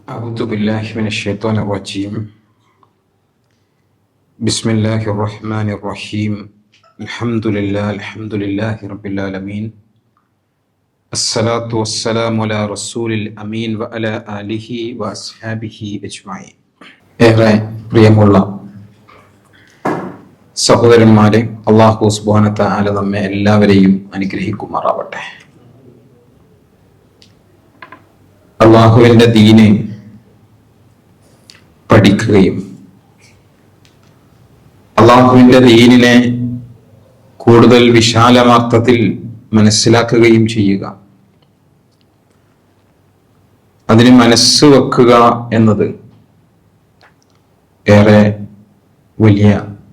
أعوذ بالله من الشيطان الرجيم. بسم الله الرحمن الرحيم. الحمد لله رب العالمين. الصلاة والسلام على رسول الأمين وعلى آله وأصحابه أجمعين. ഏറെ പ്രിയമുള്ള സഹോദരന്മാരെ, അല്ലാഹു സുബ്ഹാനഹു വ തആല നമ്മെ എല്ലാവരെയും അനുഗ്രഹിക്കുമാറാവട്ടെ. അല്ലാഹുവിന്റെ ദീന് പഠിക്കുകയും അള്ളാഹുവിന്റെ ദീനിനെ കൂടുതൽ വിശാലമാർത്ഥത്തിൽ മനസ്സിലാക്കുകയും ചെയ്യുക, അതിന് മനസ്സ് വെക്കുക എന്നത് ഏറെ വലിയ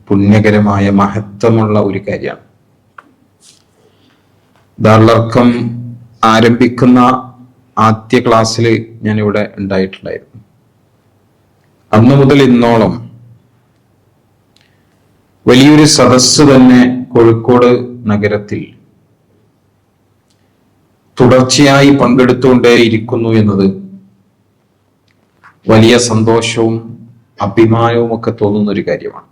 പുണ്യകരമായ മഹത്വമുള്ള ഒരു കാര്യമാണ്. ദാറുൽ ആരംഭിക്കുന്ന ആദ്യ ക്ലാസ്സിൽ ഞാനിവിടെ ഉണ്ടായിട്ടുണ്ടായിരുന്നു. അന്നു മുതൽ ഇന്നോളം വലിയൊരു സദസ്സ് തന്നെ കോഴിക്കോട് നഗരത്തിൽ തുടർച്ചയായി പങ്കെടുത്തുകൊണ്ടേയിരിക്കുന്നു എന്നത് വലിയ സന്തോഷവും അഭിമാനവും ഒക്കെ തോന്നുന്ന ഒരു കാര്യമാണ്.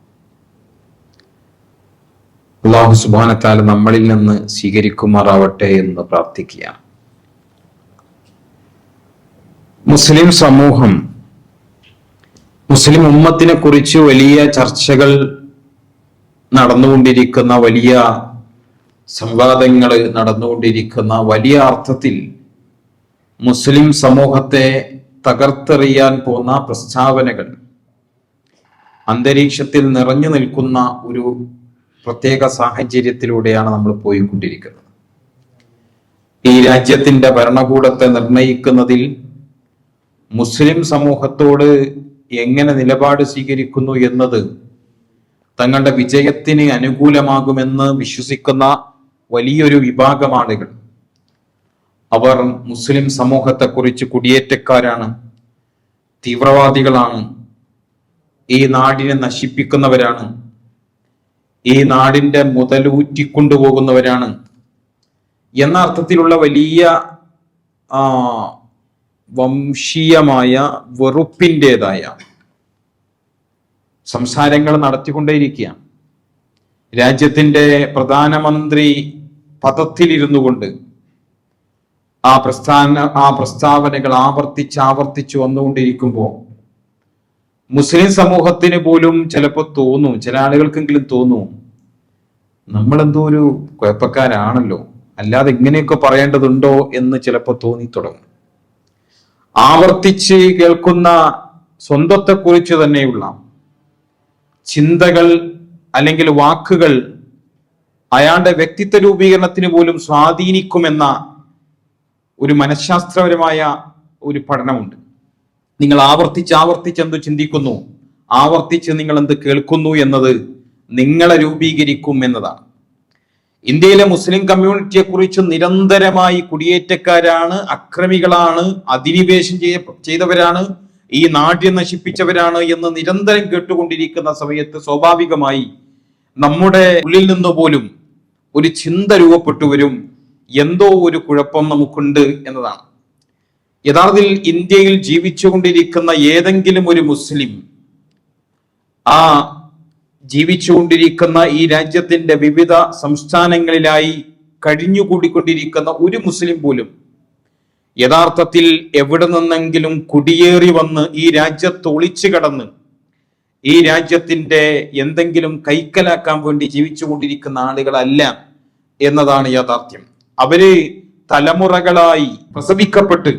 അല്ലാഹു സുബ്ഹാനഹു വ തആല നമ്മളിൽ നിന്ന് സ്വീകരിക്കുമാറാവട്ടെ എന്ന് പ്രാർത്ഥിക്കുകയാണ്. മുസ്ലിം സമൂഹം, മുസ്ലിം ഉമ്മത്തിനെ കുറിച്ച് വലിയ ചർച്ചകൾ നടന്നുകൊണ്ടിരിക്കുന്ന, വലിയ സംവാദങ്ങൾ നടന്നുകൊണ്ടിരിക്കുന്ന, വലിയ അർത്ഥത്തിൽ മുസ്ലിം സമൂഹത്തെ തകർത്തെറിയാൻ പോകുന്ന പ്രസ്താവനകൾ അന്തരീക്ഷത്തിൽ നിറഞ്ഞു നിൽക്കുന്ന ഒരു പ്രത്യേക സാഹചര്യത്തിലൂടെയാണ് നമ്മൾ പോയിക്കൊണ്ടിരിക്കുന്നത്. ഈ രാജ്യത്തിന്റെ ഭരണകൂടത്തെ നിർണയിക്കുന്നതിൽ മുസ്ലിം സമൂഹത്തോട് എങ്ങനെ നിലപാട് സ്വീകരിക്കുന്നു എന്നത് തങ്ങളുടെ വിജയത്തിന് അനുകൂലമാകുമെന്ന് വിശ്വസിക്കുന്ന വലിയൊരു വിഭാഗം ആളുകൾ, അവർ മുസ്ലിം സമൂഹത്തെക്കുറിച്ച് കുടിയേറ്റക്കാരാണ്, തീവ്രവാദികളാണ്, ഈ നാടിനെ നശിപ്പിക്കുന്നവരാണ്, ഈ നാടിന്റെ മുതലൂറ്റിക്കൊണ്ടുപോകുന്നവരാണ് എന്ന അർത്ഥത്തിലുള്ള വലിയ വംശീയമായ വെറുപ്പിൻ്റെതായ സംസാരങ്ങൾ നടത്തിക്കൊണ്ടേയിരിക്കുകയാണ്. രാജ്യത്തിന്റെ പ്രധാനമന്ത്രി പദത്തിലിരുന്നു കൊണ്ട് ആ പ്രസ്താവനകൾ ആവർത്തിച്ച് വന്നുകൊണ്ടിരിക്കുമ്പോൾ മുസ്ലിം സമൂഹത്തിന് പോലും ചിലപ്പോൾ തോന്നും, ചില ആളുകൾക്കെങ്കിലും തോന്നും, നമ്മളെന്തോ ഒരു കുഴപ്പക്കാരാണല്ലോ, അല്ലാതെ ഇങ്ങനെയൊക്കെ പറയേണ്ടതുണ്ടോ എന്ന് ചിലപ്പോൾ തോന്നി തുടങ്ങും. ആവർത്തിച്ച് കേൾക്കുന്ന സ്വന്തത്തെക്കുറിച്ച് തന്നെയുള്ള ചിന്തകൾ അല്ലെങ്കിൽ വാക്കുകൾ അയാളുടെ വ്യക്തിത്വ രൂപീകരണത്തിന് പോലും സ്വാധീനിക്കുമെന്ന ഒരു മനഃശാസ്ത്രപരമായ ഒരു പഠനമുണ്ട്. നിങ്ങൾ ആവർത്തിച്ച് എന്ത് ചിന്തിക്കുന്നു, ആവർത്തിച്ച് നിങ്ങൾ എന്ത് കേൾക്കുന്നു എന്നത് നിങ്ങളെ രൂപീകരിക്കും എന്നതാണ്. ഇന്ത്യയിലെ മുസ്ലിം കമ്മ്യൂണിറ്റിയെ കുറിച്ച് നിരന്തരമായി കുടിയേറ്റക്കാരാണ്, അക്രമികളാണ്, അധിനിവേശം ചെയ്തവരാണ്, ഈ നാട്യം നശിപ്പിച്ചവരാണ് എന്ന് നിരന്തരം കേട്ടുകൊണ്ടിരിക്കുന്ന സമയത്ത് സ്വാഭാവികമായി നമ്മുടെ ഉള്ളിൽ നിന്ന് പോലും ഒരു ചിന്ത രൂപപ്പെട്ടു വരും, എന്തോ ഒരു കുഴപ്പം നമുക്കുണ്ട് എന്നതാണ്. യഥാർത്ഥത്തിൽ ഇന്ത്യയിൽ ജീവിച്ചുകൊണ്ടിരിക്കുന്ന ഏതെങ്കിലും ഒരു മുസ്ലിം, ആ ജീവിച്ചുകൊണ്ടിരിക്കുന്ന ഈ രാജ്യത്തിന്റെ വിവിധ സംസ്ഥാനങ്ങളിലായി കഴിഞ്ഞുകൂടിക്കൊണ്ടിരിക്കുന്ന ഒരു മുസ്ലിം പോലും യഥാർത്ഥത്തിൽ എവിടെ നിന്നെങ്കിലും കുടിയേറി വന്ന് ഈ രാജ്യത്ത് ഒളിച്ചു കടന്ന് ഈ രാജ്യത്തിന്റെ എന്തെങ്കിലും കൈക്കലാക്കാൻ വേണ്ടി ജീവിച്ചുകൊണ്ടിരിക്കുന്ന ആളുകളല്ല എന്നതാണ് യാഥാർത്ഥ്യം. അവര് തലമുറകളായി പ്രസവിക്കപ്പെട്ട്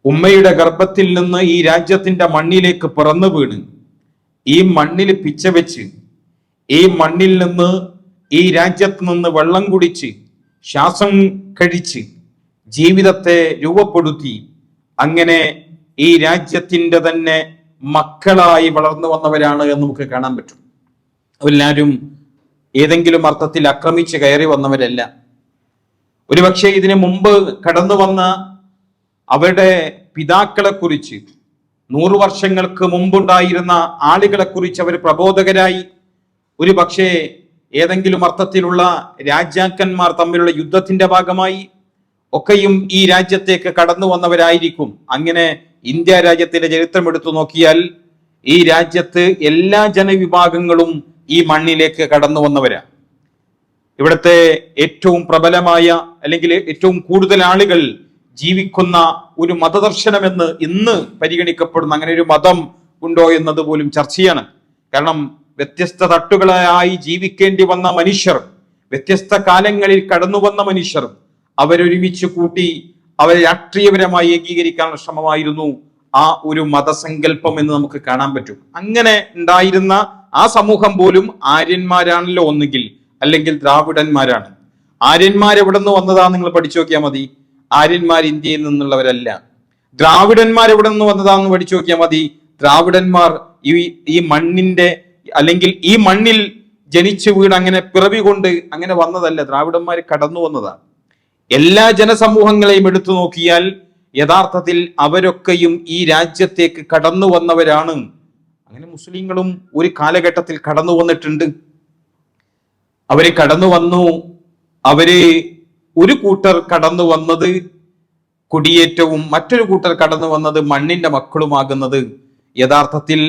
ഉമ്മയുടെ ഗർഭത്തിൽ നിന്ന് ഈ രാജ്യത്തിന്റെ മണ്ണിലേക്ക് പിറന്നു വീണ് ഈ മണ്ണിൽ പിച്ച വെച്ച് ഈ മണ്ണിൽ നിന്ന് ഈ രാജ്യത്ത് നിന്ന് വെള്ളം കുടിച്ച് ശ്വാസം കഴിച്ച് ജീവിതത്തെ രൂപപ്പെടുത്തി അങ്ങനെ ഈ രാജ്യത്തിന്റെ തന്നെ മക്കളായി വളർന്നു വന്നവരാണ് എന്ന് നമുക്ക് കാണാൻ പറ്റും. അവരെല്ലാവരും ഏതെങ്കിലും അർത്ഥത്തിൽ ആക്രമിച്ച് കയറി വന്നവരല്ല. ഒരുപക്ഷെ ഇതിനു മുമ്പ് കടന്നു വന്ന അവരുടെ പിതാക്കളെ കുറിച്ച്, 100 വർഷങ്ങൾക്ക് മുമ്പുണ്ടായിരുന്ന ആളുകളെ കുറിച്ച് അവർ പ്രബോധകരായി, ഒരു പക്ഷേ ഏതെങ്കിലും അർത്ഥത്തിലുള്ള രാജാക്കന്മാർ തമ്മിലുള്ള യുദ്ധത്തിന്റെ ഭാഗമായി ഒക്കെയും ഈ രാജ്യത്തേക്ക് കടന്നു വന്നവരായിരിക്കും. അങ്ങനെ ഇന്ത്യ രാജ്യത്തിന്റെ ചരിത്രം എടുത്തു നോക്കിയാൽ ഈ രാജ്യത്ത് എല്ലാ ജനവിഭാഗങ്ങളും ഈ മണ്ണിലേക്ക് കടന്നു വന്നവരാ. ഇവിടുത്തെ ഏറ്റവും പ്രബലമായ അല്ലെങ്കിൽ ഏറ്റവും കൂടുതൽ ആളുകൾ ജീവിക്കുന്ന ഒരു മതദർശനമെന്ന് ഇന്ന് പരിഗണിക്കപ്പെടുന്ന അങ്ങനെ ഒരു മതം ഉണ്ടോ എന്നത് പോലും ചർച്ചയാണ്. കാരണം വ്യത്യസ്ത തട്ടുകളായി ജീവിക്കേണ്ടി വന്ന മനുഷ്യർ, വ്യത്യസ്ത കാലങ്ങളിൽ കടന്നു വന്ന മനുഷ്യർ, അവരൊരുമിച്ച് കൂട്ടി അവരെ രാഷ്ട്രീയപരമായി ഏകീകരിക്കാനുള്ള ശ്രമമായിരുന്നു ആ ഒരു മതസങ്കല്പം എന്ന് നമുക്ക് കാണാൻ പറ്റും. അങ്ങനെ ഉണ്ടായിരുന്ന ആ സമൂഹം പോലും ആര്യന്മാരാണല്ലോ ഒന്നുകിൽ, അല്ലെങ്കിൽ ദ്രാവിഡന്മാരാണ്. ആര്യന്മാർ എവിടെ നിന്ന് വന്നതാ നിങ്ങൾ പഠിച്ചു നോക്കിയാൽ മതി. ആര്യന്മാർ ഇന്ത്യയിൽ നിന്നുള്ളവരല്ല. ദ്രാവിഡന്മാർ എവിടെ നിന്ന് വന്നതാന്ന് പഠിച്ചു നോക്കിയാൽ മതി. ദ്രാവിഡന്മാർ ഈ മണ്ണിന്റെ അല്ലെങ്കിൽ ഈ മണ്ണിൽ ജനിച്ചു വീട് അങ്ങനെ പിറവി കൊണ്ട് അങ്ങനെ വന്നതല്ല, ദ്രാവിഡന്മാർ കടന്നു വന്നതാണ്. എല്ലാ ജനസമൂഹങ്ങളെയും എടുത്തു നോക്കിയാൽ യഥാർത്ഥത്തിൽ അവരൊക്കെയും ഈ രാജ്യത്തേക്ക് കടന്നു വന്നവരാണ്. അങ്ങനെ മുസ്ലിങ്ങളും ഒരു കാലഘട്ടത്തിൽ കടന്നു വന്നിട്ടുണ്ട്. അവര് കടന്നു വന്നു. അവര് ഒരു കൂട്ടർ കടന്നു വന്നത് കുടിയേറ്റവും മറ്റൊരു കൂട്ടർ കടന്നു വന്നത് മണ്ണിന്റെ മക്കളുമാകുന്നത് യഥാർത്ഥത്തിൽ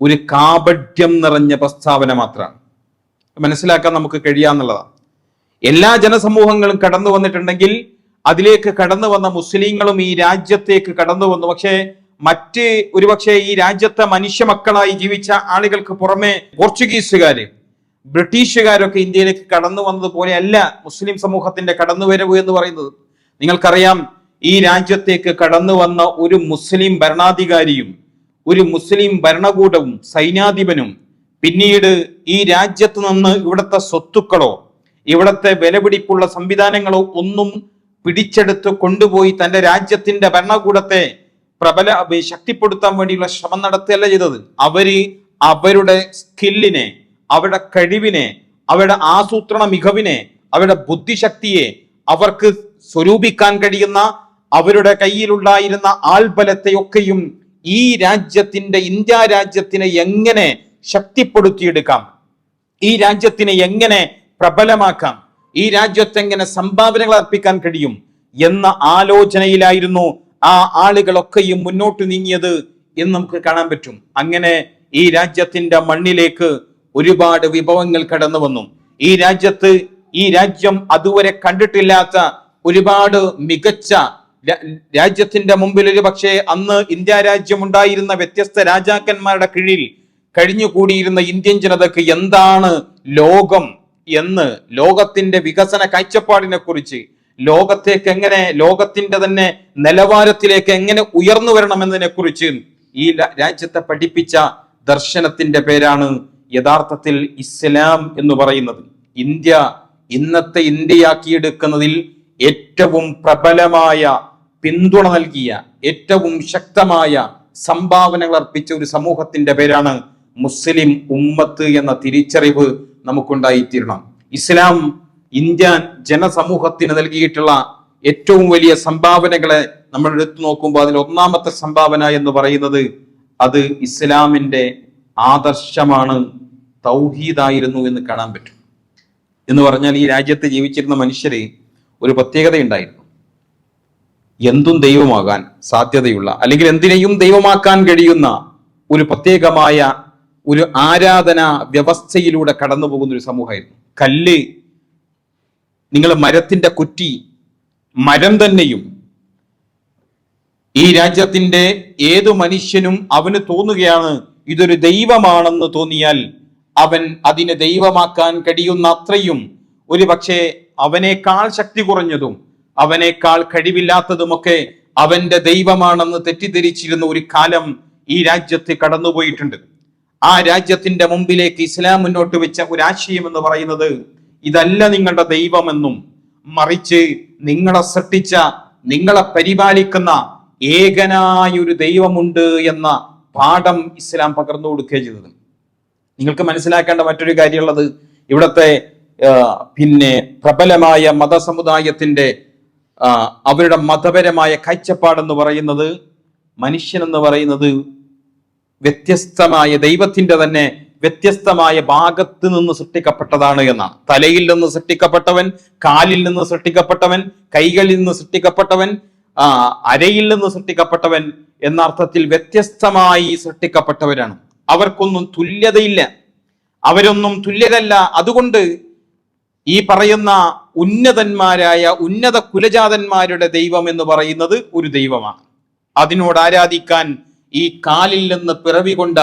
ഒരു കാപഢ്യം നിറഞ്ഞ പ്രസ്താവന മാത്രമാണ്. മനസ്സിലാക്കാൻ നമുക്ക് കഴിയാന്നുള്ളതാണ്. എല്ലാ ജനസമൂഹങ്ങളും കടന്നു വന്നിട്ടുണ്ടെങ്കിൽ അതിലേക്ക് കടന്നു വന്ന മുസ്ലിങ്ങളും ഈ രാജ്യത്തേക്ക് കടന്നു വന്നു. പക്ഷേ മറ്റ് ഒരുപക്ഷെ ഈ രാജ്യത്തെ മനുഷ്യ മക്കളായി ജീവിച്ച ആളുകൾക്ക് പുറമെ പോർച്ചുഗീസുകാര്, ബ്രിട്ടീഷുകാരൊക്കെ ഇന്ത്യയിലേക്ക് കടന്നു വന്നതുപോലെ അല്ല മുസ്ലിം സമൂഹത്തിന്റെ കടന്നുവരവ് എന്ന് പറയുന്നത്. നിങ്ങൾക്കറിയാം, ഈ രാജ്യത്തേക്ക് കടന്നു വന്ന ഒരു മുസ്ലിം ഭരണാധികാരിയും ഒരു മുസ്ലിം ഭരണകൂടവും സൈന്യാധിപനും പിന്നീട് ഈ രാജ്യത്ത് നിന്ന് ഇവിടുത്തെ സ്വത്തുക്കളോ ഇവിടുത്തെ വിലപിടിപ്പുള്ള സംവിധാനങ്ങളോ ഒന്നും പിടിച്ചെടുത്ത് കൊണ്ടുപോയി തന്റെ രാജ്യത്തിന്റെ ഭരണകൂടത്തെ ശക്തിപ്പെടുത്താൻ വേണ്ടിയുള്ള ശ്രമം നടത്തുകയല്ല ചെയ്തത്. അവരുടെ സ്കില്ലിനെ, അവരുടെ കഴിവിനെ, അവരുടെ ആസൂത്രണ മികവിനെ, അവരുടെ ബുദ്ധിശക്തിയെ, അവർക്ക് സ്വരൂപിക്കാൻ കഴിയുന്ന അവരുടെ കയ്യിലുണ്ടായിരുന്ന ആൾബലത്തെയൊക്കെയും ഈ രാജ്യത്തിന്റെ, ഇന്ത്യ രാജ്യത്തിനെ എങ്ങനെ ശക്തിപ്പെടുത്തിയെടുക്കാം, ഈ രാജ്യത്തിനെ എങ്ങനെ പ്രബലമാക്കാം, ഈ രാജ്യത്തെങ്ങനെ സംഭാവനകൾ അർപ്പിക്കാൻ കഴിയും എന്ന ആലോചനയിലായിരുന്നു ആ ആളുകളൊക്കെയും മുന്നോട്ട് നീങ്ങിയത് എന്ന് നമുക്ക് കാണാൻ പറ്റും. അങ്ങനെ ഈ രാജ്യത്തിന്റെ മണ്ണിലേക്ക് ഒരുപാട് വിഭവങ്ങൾ കടന്നു വന്നു. ഈ രാജ്യം അതുവരെ കണ്ടിട്ടില്ലാത്ത ഒരുപാട് മികച്ച രാജ്യത്തിന്റെ മുമ്പിൽ ഒരു പക്ഷേ അന്ന് ഇന്ത്യ രാജ്യം ഉണ്ടായിരുന്ന വ്യത്യസ്ത രാജാക്കന്മാരുടെ കീഴിൽ കഴിഞ്ഞുകൂടിയിരുന്ന ഇന്ത്യൻ ജനതയ്ക്ക് എന്താണ് ലോകം എന്ന്, ലോകത്തിന്റെ വികസന കാഴ്ചപ്പാടിനെ കുറിച്ച്, ലോകത്തിന്റെ തന്നെ നിലവാരത്തിലേക്ക് എങ്ങനെ ഉയർന്നു വരണമെന്നതിനെ കുറിച്ച് ഈ രാജ്യത്തെ പഠിപ്പിച്ച ദർശനത്തിന്റെ പേരാണ് യഥാർത്ഥത്തിൽ ഇസ്ലാം എന്ന് പറയുന്നത്. ഇന്ത്യ ഇന്നത്തെ ഇന്ത്യയാക്കിയെടുക്കുന്നതിൽ ഏറ്റവും പ്രബലമായ പിന്തുണ നൽകിയ, ഏറ്റവും ശക്തമായ സംഭാവനകൾ അർപ്പിച്ച ഒരു സമൂഹത്തിന്റെ പേരാണ് മുസ്ലിം ഉമ്മത്ത് എന്ന തിരിച്ചറിവ് നമുക്കുണ്ടായിത്തീരണം. ഇസ്ലാം ഇന്ത്യൻ ജനസമൂഹത്തിന് നൽകിയിട്ടുള്ള ഏറ്റവും വലിയ സംഭാവനകളെ നമ്മൾ എടുത്തു നോക്കുമ്പോൾ അതിൽ ഒന്നാമത്തെ സംഭാവന എന്ന് പറയുന്നത് അത് ഇസ്ലാമിന്റെ ആദർശമാണ്, തൗഹീദായിരുന്നു എന്ന് കാണാൻ പറ്റും. എന്ന് പറഞ്ഞാൽ ഈ രാജ്യത്ത് ജീവിച്ചിരുന്ന മനുഷ്യര് ഒരു പ്രത്യേകതയുണ്ടായിരുന്നു. എന്തും ദൈവമാകാൻ സാധ്യതയുള്ള, അല്ലെങ്കിൽ എന്തിനേയും ദൈവമാക്കാൻ കഴിയുന്ന ഒരു പ്രത്യേകമായ ഒരു ആരാധന വ്യവസ്ഥയിലൂടെ കടന്നു പോകുന്ന ഒരു സമൂഹമായിരുന്നു. കല്ല്, നിങ്ങൾ മരത്തിന്റെ കുറ്റി, മരം തന്നെയും ഈ രാജ്യത്തിന്റെ ഏതു മനുഷ്യനും അവന് തോന്നുകയാണ് ഇതൊരു ദൈവമാണെന്ന് തോന്നിയാൽ അവൻ അതിനെ ദൈവമാക്കാൻ കഴിയുന്ന അത്രയും ഒരു പക്ഷേ അവനേക്കാൾ ശക്തി കുറഞ്ഞതും അവനേക്കാൾ കഴിവില്ലാത്തതുമൊക്കെ അവന്റെ ദൈവമാണെന്ന് തെറ്റിദ്ധരിച്ചിരുന്ന ഒരു കാലം ഈ രാജ്യത്ത് കടന്നുപോയിട്ടുണ്ട്. ആ രാജ്യത്തിന്റെ മുമ്പിലേക്ക് ഇസ്ലാം മുന്നോട്ട് വെച്ച ഒരു ആശയം എന്ന് പറയുന്നത് ഇതല്ല നിങ്ങളുടെ ദൈവമെന്നും, മറിച്ച് നിങ്ങളെ സൃഷ്ടിച്ച, നിങ്ങളെ പരിപാലിക്കുന്ന ഏകനായ ഒരു ദൈവമുണ്ട് എന്ന പാഠം ഇസ്ലാം പകർന്നു കൊടുക്കുകയാണ് ചെയ്തത്. നിങ്ങൾക്ക് മനസ്സിലാക്കേണ്ട മറ്റൊരു കാര്യമുള്ളത്, ഇവിടുത്തെ പ്രബലമായ മതസമുദായത്തിന്റെ അവരുടെ മതപരമായ കാഴ്ചപ്പാടെന്ന് പറയുന്നത്, മനുഷ്യൻ എന്ന് പറയുന്നത് വ്യത്യസ്തമായ, ദൈവത്തിന്റെ തന്നെ വ്യത്യസ്തമായ ഭാഗത്ത് നിന്ന് സൃഷ്ടിക്കപ്പെട്ടതാണ് എന്നാണ്. തലയിൽ നിന്ന് സൃഷ്ടിക്കപ്പെട്ടവൻ, കാലിൽ നിന്ന് സൃഷ്ടിക്കപ്പെട്ടവൻ, കൈകളിൽ നിന്ന് സൃഷ്ടിക്കപ്പെട്ടവൻ, അരയിൽ നിന്ന് സൃഷ്ടിക്കപ്പെട്ടവൻ എന്ന അർത്ഥത്തിൽ വ്യത്യസ്തമായി സൃഷ്ടിക്കപ്പെട്ടവരാണ്. അവർക്കൊന്നും തുല്യതയില്ല, അവരൊന്നും തുല്യരല്ല. അതുകൊണ്ട് ഈ പറയുന്ന ഉന്നതന്മാരായ ഉന്നത കുലജാതന്മാരുടെ ദൈവം എന്ന് പറയുന്നത് ഒരു ദൈവമാണ്. അതിനോട് ആരാധിക്കാൻ ഈ കാലിൽ നിന്ന് പിറവി കൊണ്ട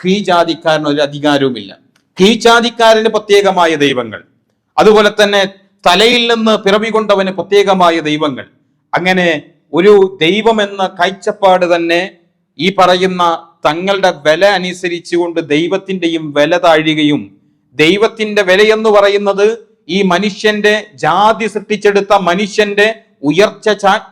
കീഴ്ജാതിക്കാരന് ഒരു അധികാരവുമില്ല. കീഴ്ജാതിക്കാരന് പ്രത്യേകമായ ദൈവങ്ങൾ, അതുപോലെ തന്നെ തലയിൽ നിന്ന് പിറവി കൊണ്ടവന് പ്രത്യേകമായ ദൈവങ്ങൾ. അങ്ങനെ ഒരു ദൈവം എന്ന കാഴ്ചപ്പാട് തന്നെ ഈ പറയുന്ന തങ്ങളുടെ വില അനുസരിച്ചുകൊണ്ട് ദൈവത്തിന്റെയും വില താഴുകയും, ദൈവത്തിന്റെ വിലയെന്ന് പറയുന്നത് ഈ മനുഷ്യന്റെ ജാതി സൃഷ്ടിച്ചെടുത്ത മനുഷ്യന്റെ ഉയർച്ച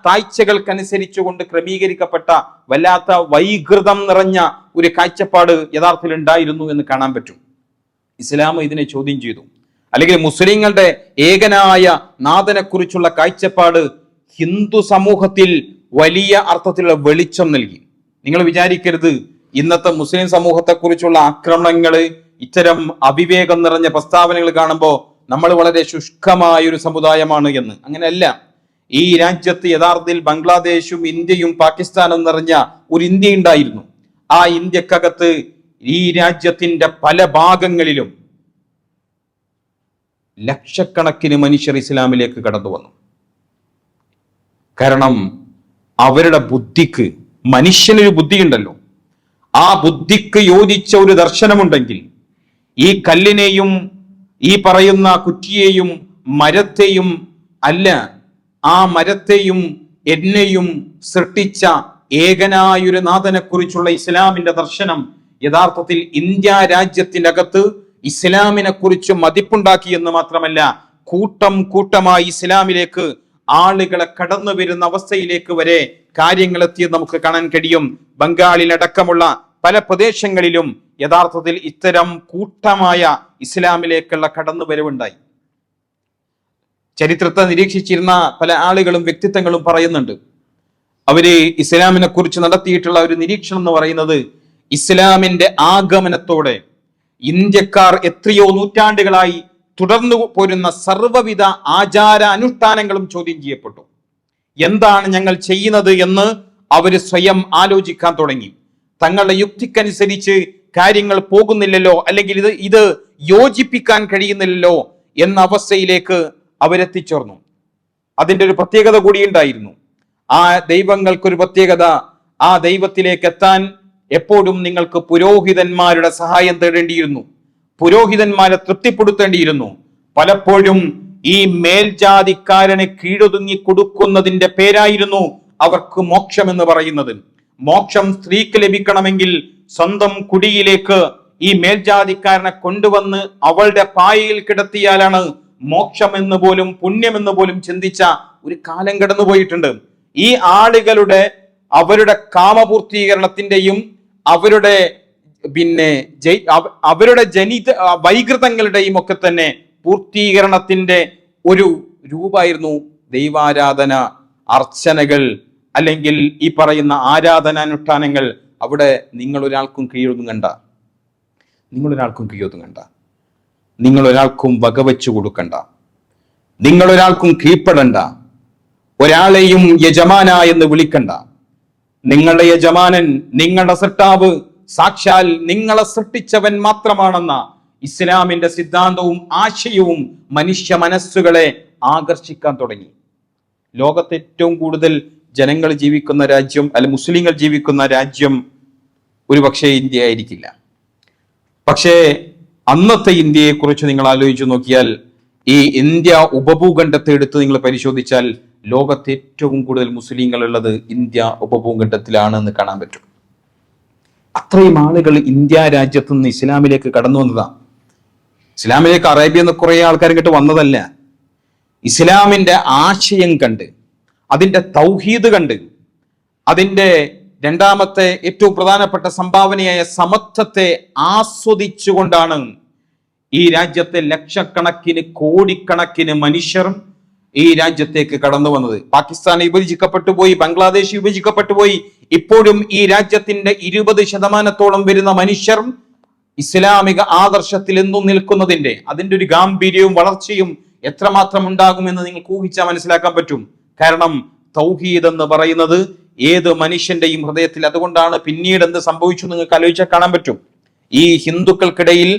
താഴ്ചകൾക്കനുസരിച്ചുകൊണ്ട് ക്രമീകരിക്കപ്പെട്ട വല്ലാത്ത വൈകൃതം നിറഞ്ഞ ഒരു കാഴ്ചപ്പാട് യഥാർത്ഥത്തിൽ ഉണ്ടായിരുന്നു എന്ന് കാണാൻ പറ്റും. ഇസ്ലാം ഇതിനെ ചോദ്യം ചെയ്തു. അല്ലെങ്കിൽ മുസ്ലിങ്ങളുടെ ഏകനായ നാഥനെ കുറിച്ചുള്ള കാഴ്ചപ്പാട് ഹിന്ദു സമൂഹത്തിൽ വലിയ അർത്ഥത്തിലുള്ള വെളിച്ചം നൽകി. നിങ്ങൾ വിചാരിക്കരുത് ഇന്നത്തെ മുസ്ലിം സമൂഹത്തെ കുറിച്ചുള്ള ആക്രമണങ്ങള്, ഇത്തരം അവിവേകം നിറഞ്ഞ പ്രസ്താവനകൾ കാണുമ്പോൾ നമ്മൾ വളരെ ശുഷ്കമായ ഒരു സമുദായമാണ് എന്ന്. അങ്ങനെയല്ല. ഈ രാജ്യത്ത് യഥാർത്ഥത്തിൽ ബംഗ്ലാദേശും ഇന്ത്യയും പാകിസ്ഥാനും നിറഞ്ഞ ഒരു ഇന്ത്യ ഉണ്ടായിരുന്നു. ആ ഇന്ത്യക്കകത്ത് ഈ രാജ്യത്തിന്റെ പല ഭാഗങ്ങളിലും ലക്ഷക്കണക്കിന് മനുഷ്യർ ഇസ്ലാമിലേക്ക് കടന്നു വന്നു. കാരണം അവരുടെ ബുദ്ധിക്ക്, മനുഷ്യനൊരു ബുദ്ധിയുണ്ടല്ലോ, ആ ബുദ്ധിക്ക് യോജിച്ച ഒരു ദർശനമുണ്ടെങ്കിൽ ഈ കല്ലിനെയും ഈ പറയുന്ന കുറ്റിയെയും മരത്തെയും അല്ല, ആ മരത്തെയും എന്നെയും സൃഷ്ടിച്ച ഏകനായൊരു നാഥനെ കുറിച്ചുള്ള ഇസ്ലാമിന്റെ ദർശനം യഥാർത്ഥത്തിൽ ഇന്ത്യ രാജ്യത്തിനകത്ത് ഇസ്ലാമിനെ കുറിച്ച് മതിപ്പുണ്ടാക്കി എന്ന് മാത്രമല്ല, കൂട്ടം കൂട്ടമായി ഇസ്ലാമിലേക്ക് ആളുകളെ കടന്നു വരുന്ന അവസ്ഥയിലേക്ക് വരെ കാര്യങ്ങൾ എത്തിയത് നമുക്ക് കാണാൻ കഴിയും. ബംഗാളിലടക്കമുള്ള പല പ്രദേശങ്ങളിലും യഥാർത്ഥത്തിൽ ഇത്തരം കൂട്ടമായ ഇസ്ലാമിലേക്കുള്ള കടന്നുവരവുണ്ടായി. ചരിത്രത്തെ നിരീക്ഷിച്ചിരുന്ന പല ആളുകളും വ്യക്തിത്വങ്ങളും പറയുന്നുണ്ട്. അവര് ഇസ്ലാമിനെ കുറിച്ച് നടത്തിയിട്ടുള്ള ഒരു നിരീക്ഷണം എന്ന് പറയുന്നത്, ഇസ്ലാമിന്റെ ആഗമനത്തോടെ ഇന്ത്യക്കാർ എത്രയോ നൂറ്റാണ്ടുകളായി തുടർന്നു പോരുന്ന സർവ്വവിധ ആചാര അനുഷ്ഠാനങ്ങളും ചോദ്യം ചെയ്യപ്പെട്ടു. എന്താണ് ഞങ്ങൾ ചെയ്യുന്നത് എന്ന് അവര് സ്വയം ആലോചിക്കാൻ തുടങ്ങി. തങ്ങളുടെ യുക്തിക്കനുസരിച്ച് കാര്യങ്ങൾ പോകുന്നില്ലല്ലോ, അല്ലെങ്കിൽ ഇത് യോജിപ്പിക്കാൻ കഴിയുന്നില്ലല്ലോ എന്ന അവസ്ഥയിലേക്ക് അവരെത്തിച്ചേർന്നു. അതിൻ്റെ ഒരു പ്രത്യേകത കൂടി ഉണ്ടായിരുന്നു. ആ ദൈവങ്ങൾക്കൊരു പ്രത്യേകത, ആ ദൈവത്തിലേക്ക് എത്താൻ എപ്പോഴും നിങ്ങൾക്ക് പുരോഹിതന്മാരുടെ സഹായം തേടേണ്ടിയിരുന്നു, പുരോഹിതന്മാരെ തൃപ്തിപ്പെടുത്തേണ്ടിയിരുന്നു. പലപ്പോഴും ഈ മേൽജാതിക്കാരനെ കീഴൊതുങ്ങി കൊടുക്കുന്നതിന്റെ പേരായിരുന്നു അവർക്ക് മോക്ഷം എന്ന് പറയുന്നത്. മോക്ഷം സ്ത്രീക്ക് ലഭിക്കണമെങ്കിൽ സ്വന്തം കുടിയിലേക്ക് ഈ മേൽജാതിക്കാരനെ കൊണ്ടുവന്ന് അവളുടെ പായയിൽ കിടത്തിയാലാണ് മോക്ഷം എന്ന് പോലും പുണ്യമെന്ന് പോലും ചിന്തിച്ച ഒരു കാലം കടന്നു പോയിട്ടുണ്ട്. ഈ ആളുകളുടെ അവരുടെ കാമപൂർത്തീകരണത്തിന്റെയും അവരുടെ ജനിത വൈകൃതങ്ങളുടെയും ഒക്കെ തന്നെ പൂർത്തീകരണത്തിന്റെ ഒരു രൂപമായിരുന്നു ദൈവാരാധന, അർച്ചനകൾ, അല്ലെങ്കിൽ ഈ പറയുന്ന ആരാധനാനുഷ്ഠാനങ്ങൾ. അവിടെ നിങ്ങളൊരാൾക്കും കീഴൊതുങ്ങണ്ട, നിങ്ങളൊരാൾക്കും വകവെച്ചു കൊടുക്കണ്ട, നിങ്ങളൊരാൾക്കും കീഴ്പ്പെടണ്ട, ഒരാളെയും യജമാന എന്ന് വിളിക്കണ്ട. നിങ്ങളുടെ യജമാനൻ, നിങ്ങളുടെ സൃഷ്ടാവ് സാക്ഷാൽ നിങ്ങളെ സൃഷ്ടിച്ചവൻ മാത്രമാണെന്ന ഇസ്ലാമിന്റെ സിദ്ധാന്തവും ആശയവും മനുഷ്യ മനസ്സുകളെ ആകർഷിക്കാൻ തുടങ്ങി. ലോകത്തെ ഏറ്റവും കൂടുതൽ ജനങ്ങൾ ജീവിക്കുന്ന രാജ്യം, അല്ലെ മുസ്ലിങ്ങൾ ജീവിക്കുന്ന രാജ്യം ഒരു പക്ഷേ ഇന്ത്യ ആയിരിക്കില്ല. പക്ഷേ അന്നത്തെ ഇന്ത്യയെ കുറിച്ച് നിങ്ങൾ ആലോചിച്ചു നോക്കിയാൽ, ഈ ഇന്ത്യ ഉപഭൂഖണ്ഡത്തെ എടുത്ത് നിങ്ങൾ പരിശോധിച്ചാൽ ലോകത്തെ ഏറ്റവും കൂടുതൽ മുസ്ലിങ്ങൾ ഉള്ളത് ഇന്ത്യ ഉപഭൂഖണ്ഡത്തിലാണ് എന്ന് കാണാൻ പറ്റും. അത്രയും ആളുകൾ ഇന്ത്യ രാജ്യത്ത് നിന്ന് ഇസ്ലാമിലേക്ക് കടന്നു വന്നതാണ്. ഇസ്ലാമിലേക്ക് അറേബ്യയിൽ നിന്ന് കുറെ ആൾക്കാർ ഇങ്ങോട്ട് വന്നതല്ല. ഇസ്ലാമിന്റെ ആശയം കണ്ട്, അതിന്റെ തൗഹീദ് കണ്ട്, അതിന്റെ രണ്ടാമത്തെ ഏറ്റവും പ്രധാനപ്പെട്ട സംഭാവനയായ സമത്വത്തെ ആസ്വദിച്ചുകൊണ്ടാണ് ഈ രാജ്യത്തെ ലക്ഷക്കണക്കിന് കോടിക്കണക്കിന് മനുഷ്യർ ഈ രാജ്യത്തേക്ക് കടന്നു വന്നത്. പാകിസ്ഥാൻ വിഭജിക്കപ്പെട്ടു പോയി, ബംഗ്ലാദേശ് വിഭജിക്കപ്പെട്ടു പോയി. ഇപ്പോഴും ഈ രാജ്യത്തിന്റെ 20% വരുന്ന മനുഷ്യർ ഇസ്ലാമിക ആദർശത്തിൽ എന്നും നിൽക്കുന്നതിന്റെ അതിന്റെ ഒരു ഗാംഭീര്യവും വളർച്ചയും എത്രമാത്രം ഉണ്ടാകുമെന്ന് നിങ്ങൾക്ക് ഊഹിച്ചാൽ മനസ്സിലാക്കാൻ പറ്റും. കാരണം തൗഹീദ് എന്ന് പറയുന്നത് ഏത് മനുഷ്യന്റെയും ഹൃദയത്തിൽ. അതുകൊണ്ടാണ് പിന്നീട് എന്ത് സംഭവിച്ചു നിങ്ങൾക്ക് ആലോചിച്ചാൽ കാണാൻ പറ്റും. ഈ ഹിന്ദുക്കൾക്കിടയിൽ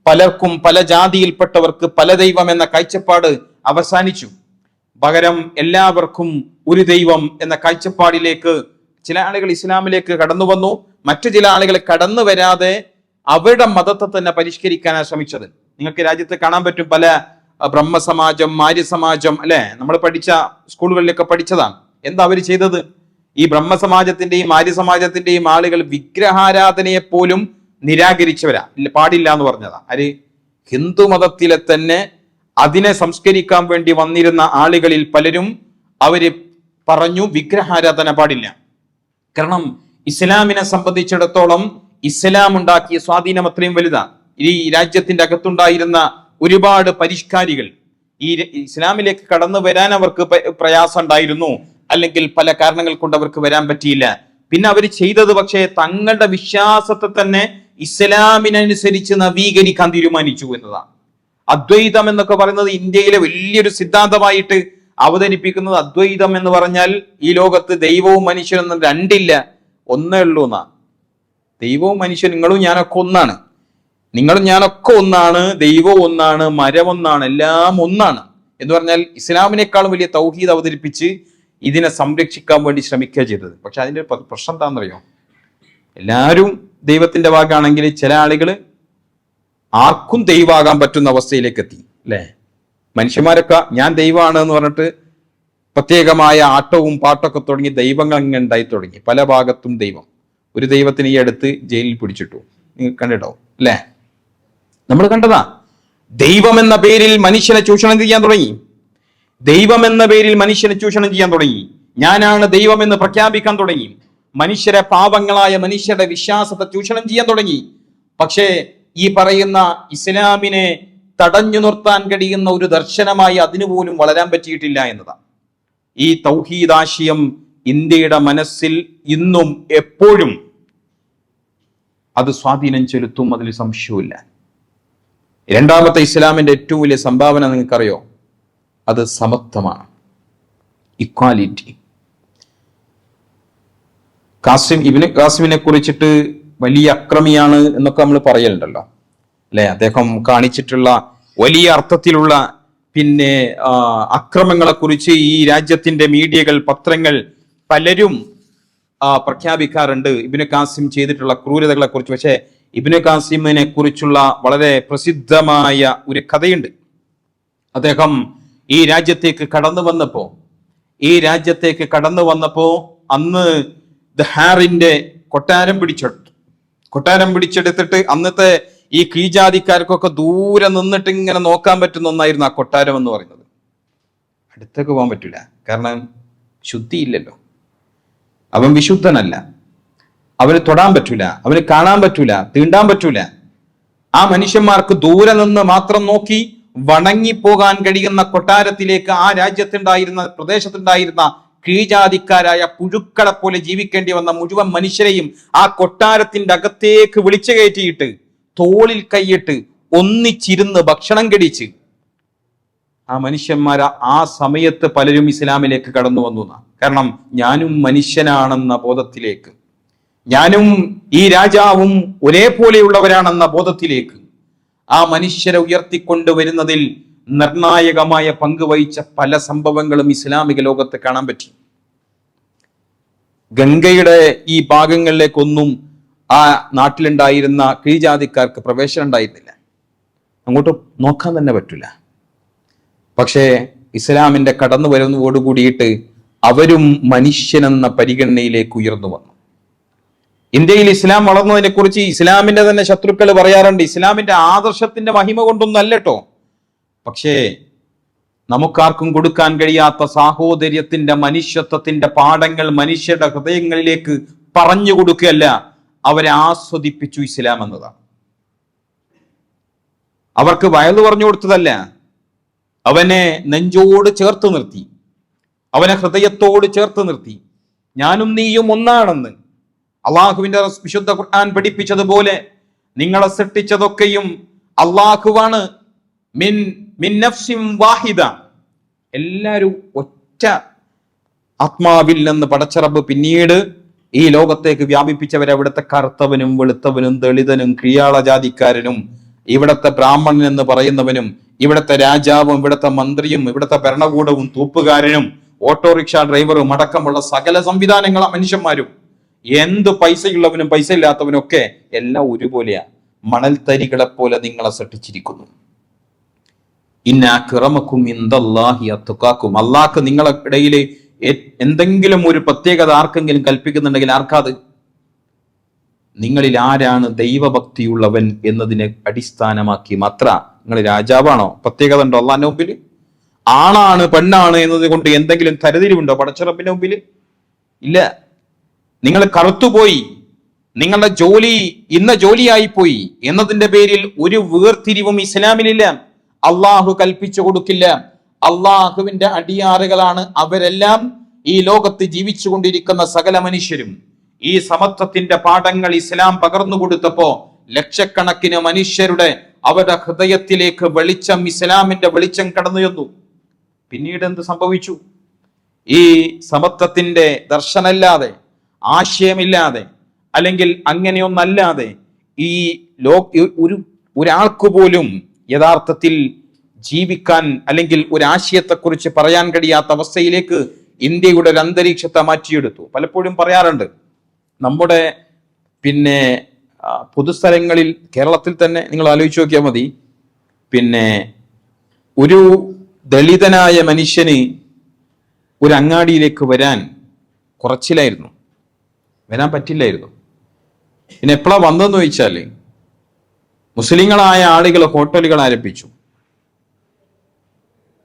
പലർക്കും, പല ജാതിയിൽപ്പെട്ടവർക്ക് പല ദൈവം എന്ന കാഴ്ചപ്പാട് അവസാനിച്ചു. പകരം എല്ലാവർക്കും ഒരു ദൈവം എന്ന കാഴ്ചപ്പാടിലേക്ക് ചില ആളുകൾ ഇസ്ലാമിലേക്ക് കടന്നു വന്നു. മറ്റു ചില ആളുകൾ കടന്നു വരാതെ അവരുടെ മതത്തെ തന്നെ പരിഷ്കരിക്കാനാണ് ശ്രമിച്ചത്. നിങ്ങൾക്ക് രാജ്യത്ത് കാണാൻ പറ്റും പല ബ്രഹ്മസമാജം, ആര്യസമാജം, അല്ലെ, നമ്മൾ പഠിച്ച സ്കൂളുകളിലൊക്കെ പഠിച്ചതാണ്. എന്താ അവർ ചെയ്തത്? ഈ ബ്രഹ്മസമാജത്തിന്റെയും ആര്യസമാജത്തിന്റെയും ആളുകൾ വിഗ്രഹാരാധനയെ പോലും നിരാകരിച്ചവരാ, പാടില്ല എന്ന് പറഞ്ഞതാ. ആര്? ഹിന്ദു മതത്തിലെ തന്നെ അതിനെ സംസ്കരിക്കാൻ വേണ്ടി വന്നിരുന്ന ആളുകളിൽ പലരും അവര് പറഞ്ഞു വിഗ്രഹാരാധന പാടില്ല. കാരണം ഇസ്ലാമിനെ സംബന്ധിച്ചിടത്തോളം ഇസ്ലാം ഉണ്ടാക്കിയ സ്വാധീനം അത്രയും വലുതാണ്. ഈ രാജ്യത്തിന്റെ അകത്തുണ്ടായിരുന്ന ഒരുപാട് പരിഷ്കാരികൾ ഈ ഇസ്ലാമിലേക്ക് കടന്നു വരാൻ അവർക്ക് പ്രയാസം ഉണ്ടായിരുന്നു, അല്ലെങ്കിൽ പല കാരണങ്ങൾ കൊണ്ട് അവർക്ക് വരാൻ പറ്റിയില്ല. പിന്നെ അവർ ചെയ്തത് പക്ഷേ തങ്ങളുടെ വിശ്വാസത്തെ തന്നെ ഇസ്ലാമിനനുസരിച്ച് നവീകരിക്കാൻ തീരുമാനിച്ചു എന്നതാണ്. അദ്വൈതം എന്നൊക്കെ പറയുന്നത് ഇന്ത്യയിലെ വലിയൊരു സിദ്ധാന്തമായിട്ട് അവതരിപ്പിക്കുന്നത്, അദ്വൈതം എന്ന് പറഞ്ഞാൽ ഈ ലോകത്ത് ദൈവവും മനുഷ്യനും രണ്ടില്ല, ഒന്നേ ഉള്ളൂ എന്നാ. ദൈവവും മനുഷ്യൻ, നിങ്ങളും ഞാനൊക്കെ ഒന്നാണ്, നിങ്ങളും ഞാനൊക്കെ ഒന്നാണ്, ദൈവം ഒന്നാണ്, മരം ഒന്നാണ്, എല്ലാം ഒന്നാണ് എന്ന് പറഞ്ഞാൽ ഇസ്ലാമിനേക്കാളും വലിയ തൗഹീദ് അവതരിപ്പിച്ച് ഇതിനെ സംരക്ഷിക്കാൻ വേണ്ടി ശ്രമിക്കുക ചെയ്തത്. പക്ഷെ അതിന്റെ പ്രശ്നം എന്താണെന്നറിയോ? എല്ലാവരും ദൈവത്തിന്റെ ഭാഗമാണെങ്കിൽ ചില ആളുകൾ ആർക്കും ദൈവമാകാൻ പറ്റുന്ന അവസ്ഥയിലേക്ക് എത്തി, അല്ലെ? മനുഷ്യന്മാരൊക്കെ ഞാൻ ദൈവമാണ് എന്ന് പറഞ്ഞിട്ട് പ്രത്യേകമായ ആട്ടവും പാട്ടൊക്കെ തുടങ്ങി ദൈവങ്ങൾ അങ്ങ് ഉണ്ടായി തുടങ്ങി. പല ഭാഗത്തും ദൈവം. ഒരു ദൈവത്തിന് ഈ അടുത്ത് ജയിലിൽ പിടിച്ചിട്ടു, നിങ്ങൾ കണ്ടിട്ടോ, അല്ലെ? നമ്മൾ കണ്ടതാ. ദൈവം എന്ന പേരിൽ മനുഷ്യനെ ചൂഷണം ചെയ്യാൻ തുടങ്ങി. ദൈവം എന്ന പേരിൽ മനുഷ്യനെ ചൂഷണം ചെയ്യാൻ തുടങ്ങി. ഞാനാണ് ദൈവം എന്ന് പ്രഖ്യാപിക്കാൻ തുടങ്ങി. മനുഷ്യരെ, പാവങ്ങളായ മനുഷ്യരുടെ വിശ്വാസത്തെ ചൂഷണം ചെയ്യാൻ തുടങ്ങി. പക്ഷേ ഈ പറയുന്ന ഇസ്ലാമിനെ തടഞ്ഞു നിർത്താൻ കഴിയുന്ന ഒരു ദർശനമായി അതിനുപോലും വളരാൻ പറ്റിയിട്ടില്ല എന്നതാണ്. ഈ തൗഹീദ് ആശയം ഇന്ത്യയുടെ മനസ്സിൽ ഇന്നും എപ്പോഴും അത് സ്വാധീനം ചെലുത്തും, അതിൽ സംശയമില്ല. രണ്ടാമത്തെ ഇസ്ലാമിന്റെ ഏറ്റവും വലിയ സംഭാവന നിങ്ങൾക്കറിയോ? അത് സമത്വമാണ്, ഇക്വാലിറ്റി. ഇബ്നു ഖാസിമിനെ കുറിച്ചിട്ട് വലിയ അക്രമിയാണ് എന്നൊക്കെ നമ്മൾ പറയലുണ്ടല്ലോ, അല്ലെ? അദ്ദേഹം കാണിച്ചിട്ടുള്ള വലിയ അർത്ഥത്തിലുള്ള പിന്നെ അക്രമങ്ങളെ കുറിച്ച് ഈ രാജ്യത്തിന്റെ മീഡിയകൾ, പത്രങ്ങൾ പലരും പ്രഖ്യാപിക്കാറുണ്ട് ഇബ്നു ഖാസിം ചെയ്തിട്ടുള്ള ക്രൂരതകളെ കുറിച്ച്. പക്ഷെ ഇബ്നു ഖാസിമിനെ കുറിച്ചുള്ള വളരെ പ്രസിദ്ധമായ ഒരു കഥയുണ്ട്. അദ്ദേഹം ഈ രാജ്യത്തേക്ക് കടന്നു വന്നപ്പോ അന്ന് ദഹാറിന്റെ കൊട്ടാരം പിടിച്ചെടുത്തിട്ട് അന്നത്തെ ഈ കീഴ്ജാതിക്കാർക്കൊക്കെ ദൂരെ നിന്നിട്ട് ഇങ്ങനെ നോക്കാൻ പറ്റുന്ന ഒന്നായിരുന്നു ആ കൊട്ടാരം എന്ന് പറയുന്നത്. അടുത്തേക്ക് പോകാൻ പറ്റില്ല, കാരണം ശുദ്ധിയില്ലല്ലോ. അവൻ വിശുദ്ധനല്ല, അവന് തൊടാൻ പറ്റൂല, അവന് കാണാൻ പറ്റൂല, തീണ്ടാൻ പറ്റൂല. ആ മനുഷ്യന്മാർക്ക് ദൂരെ നിന്ന് മാത്രം നോക്കി വണങ്ങിപ്പോകാൻ കഴിയുന്ന കൊട്ടാരത്തിലേക്ക് ആ രാജ്യത്തുണ്ടായിരുന്ന, പ്രദേശത്തുണ്ടായിരുന്ന കീഴ്ജാതിക്കാരായ പുഴുക്കളെ പോലെ ജീവിക്കേണ്ടി വന്ന മുഴുവൻ മനുഷ്യരെയും ആ കൊട്ടാരത്തിന്റെ അകത്തേക്ക് വിളിച്ചു കയറ്റിയിട്ട് തോളിൽ കൈയിട്ട് ഒന്നിച്ചിരുന്ന് ഭക്ഷണം കഴിച്ച് ആ മനുഷ്യന്മാർ ആ സമയത്ത് പലരും ഇസ്ലാമിലേക്ക് കടന്നു വന്നു. കാരണം ഞാനും മനുഷ്യനാണെന്ന ബോധത്തിലേക്ക്, ഞാനും ഈ രാജാവും ഒരേപോലെയുള്ളവരാണെന്ന ബോധത്തിലേക്ക് ആ മനുഷ്യരെ ഉയർത്തിക്കൊണ്ടുവരുന്നതിൽ നിർണായകമായ പങ്ക് വഹിച്ച പല സംഭവങ്ങളും ഇസ്ലാമിക ലോകത്ത് കാണാൻ പറ്റി. ഗംഗയുടെ ഈ ഭാഗങ്ങളിലേക്കൊന്നും ആ നാട്ടിലുണ്ടായിരുന്ന കീഴ്ജാതിക്കാർക്ക് പ്രവേശനം ഉണ്ടായിരുന്നില്ല, അങ്ങോട്ട് നോക്കാൻ തന്നെ പറ്റില്ല. പക്ഷേ ഇസ്ലാമിന്റെ കടന്നു വരുന്നതോടുകൂടിയിട്ട് അവരും മനുഷ്യനെന്ന പരിഗണനയിലേക്ക് ഉയർന്നു വന്നു. ഇന്ത്യയിൽ ഇസ്ലാം വളർന്നതിനെ കുറിച്ച് ഇസ്ലാമിന്റെ തന്നെ ശത്രുക്കൾ പറയാറുണ്ട്, ഇസ്ലാമിന്റെ ആദർശത്തിന്റെ മഹിമ കൊണ്ടൊന്നും അല്ല കേട്ടോ, പക്ഷേ നമുക്കാർക്കും കൊടുക്കാൻ കഴിയാത്ത സാഹോദര്യത്തിന്റെ, മനുഷ്യത്വത്തിന്റെ പാഠങ്ങൾ മനുഷ്യരുടെ ഹൃദയങ്ങളിലേക്ക് പറഞ്ഞു കൊടുക്കുകയല്ല, അവരെ ആസ്വദിപ്പിച്ചു ഇസ്ലാം എന്നതാണ്. അവർക്ക് വയലു പറഞ്ഞു കൊടുത്തതല്ല, അവനെ നെഞ്ചോട് ചേർത്ത് നിർത്തി, അവനെ ഹൃദയത്തോട് ചേർത്ത് നിർത്തി. ഞാനും നീയും ഒന്നാണെന്ന് അള്ളാഹുവിന്റെ വിശുദ്ധ ഖുർആൻ പഠിപ്പിച്ചതുപോലെ നിങ്ങളെ സൃഷ്ടിച്ചതൊക്കെയും അള്ളാഹുവാണ്. മിൻ നഫ്സിൻ വാഹിദ, എല്ലാവരും ഒറ്റ ആത്മാവിൽ നിന്ന് പടച്ചറബ് പിന്നീട് ഈ ലോകത്തേക്ക് വ്യാപിപ്പിച്ചവരെ അവിടുത്തെ കറുത്തവനും വെളുത്തവനും ദളിതനും കീഴാള ജാതിക്കാരനും ഇവിടത്തെ ബ്രാഹ്മണൻ എന്ന് പറയുന്നവനും ഇവിടത്തെ രാജാവും ഇവിടത്തെ മന്ത്രിയും ഇവിടത്തെ ഭരണകൂടവും തൂപ്പുകാരനും ഓട്ടോറിക്ഷ ഡ്രൈവറും അടക്കമുള്ള സകല സംവിധാനങ്ങൾ മനുഷ്യന്മാരും, എന്ത് പൈസയുള്ളവനും പൈസ ഇല്ലാത്തവനും ഒക്കെ എല്ലാം ഒരുപോലെയാ. മണൽത്തരികളെ പോലെ നിങ്ങളെ സൃഷ്ടിച്ചിരിക്കുന്നു. ഇന്നഅക്രമക്കും ഇൻദല്ലാഹി അത്ഖാക്കും. അല്ലാഹ് നിങ്ങളെ ഇടയിൽ എന്തെങ്കിലും ഒരു പ്രത്യേകത ആർക്കെങ്കിലും കൽപ്പിക്കുന്നുണ്ടെങ്കിൽ ആർക്കാത്? നിങ്ങളിൽ ആരാണ് ദൈവഭക്തിയുള്ളവൻ എന്നതിനെ അടിസ്ഥാനമാക്കി മാത്ര. നിങ്ങൾ രാജാവാണോ? പ്രത്യേകത ഉണ്ടോ അള്ളാന്റെ മുമ്പിൽ? ആണാണ് പെണ്ണാണ് എന്നത് കൊണ്ട് എന്തെങ്കിലും തരതിരിവുണ്ടോ പടച്ചറബിന്റെ മുമ്പിൽ? ഇല്ല. നിങ്ങൾ കറുത്തുപോയി, നിങ്ങളുടെ ജോലി ഇന്ന ജോലിയായി പോയി എന്നതിന്റെ പേരിൽ ഒരു വേർതിരിവും ഇസ്ലാമിലില്ല. അള്ളാഹു കൽപ്പിച്ചു കൊടുക്കില്ല. അള്ളാഹുവിന്റെ അടിയാറുകളാണ് അവരെല്ലാം. ഈ ലോകത്ത് ജീവിച്ചു കൊണ്ടിരിക്കുന്ന സകല മനുഷ്യരും ഈ സമത്വത്തിന്റെ പാഠങ്ങൾ ഇസ്ലാം പകർന്നു കൊടുത്തപ്പോ ലക്ഷക്കണക്കിന് മനുഷ്യരുടെ അവരുടെ ഹൃദയത്തിലേക്ക് വെളിച്ചം, ഇസ്ലാമിന്റെ വെളിച്ചം കടന്നു ചെന്നു. പിന്നീട് എന്ത് സംഭവിച്ചു? ഈ സമത്വത്തിന്റെ ദർശനമില്ലാതെ, ആശയമില്ലാതെ, അല്ലെങ്കിൽ അങ്ങനെയൊന്നല്ലാതെ ഈ ഒരാൾക്ക് പോലും യഥാർത്ഥത്തിൽ ജീവിക്കാൻ അല്ലെങ്കിൽ ഒരാശയത്തെക്കുറിച്ച് പറയാൻ കഴിയാത്ത അവസ്ഥയിലേക്ക് ഇന്ത്യയുടെ ഒരു അന്തരീക്ഷത്തെ മാറ്റിയെടുത്തു. പലപ്പോഴും പറയാറുണ്ട്, നമ്മുടെ പൊതുസ്ഥലങ്ങളിൽ കേരളത്തിൽ തന്നെ നിങ്ങൾ ആലോചിച്ച് നോക്കിയാൽ മതി, ഒരു ദളിതനായ മനുഷ്യന് ഒരു അങ്ങാടിയിലേക്ക് വരാൻ കുറച്ചിലായിരുന്നു, വരാൻ പറ്റില്ലായിരുന്നു. പിന്നെ എപ്പോഴാ വന്നതെന്ന് ചോദിച്ചാൽ മുസ്ലിങ്ങളായ ആളുകൾ ഹോട്ടലുകൾ ആരംഭിച്ചു.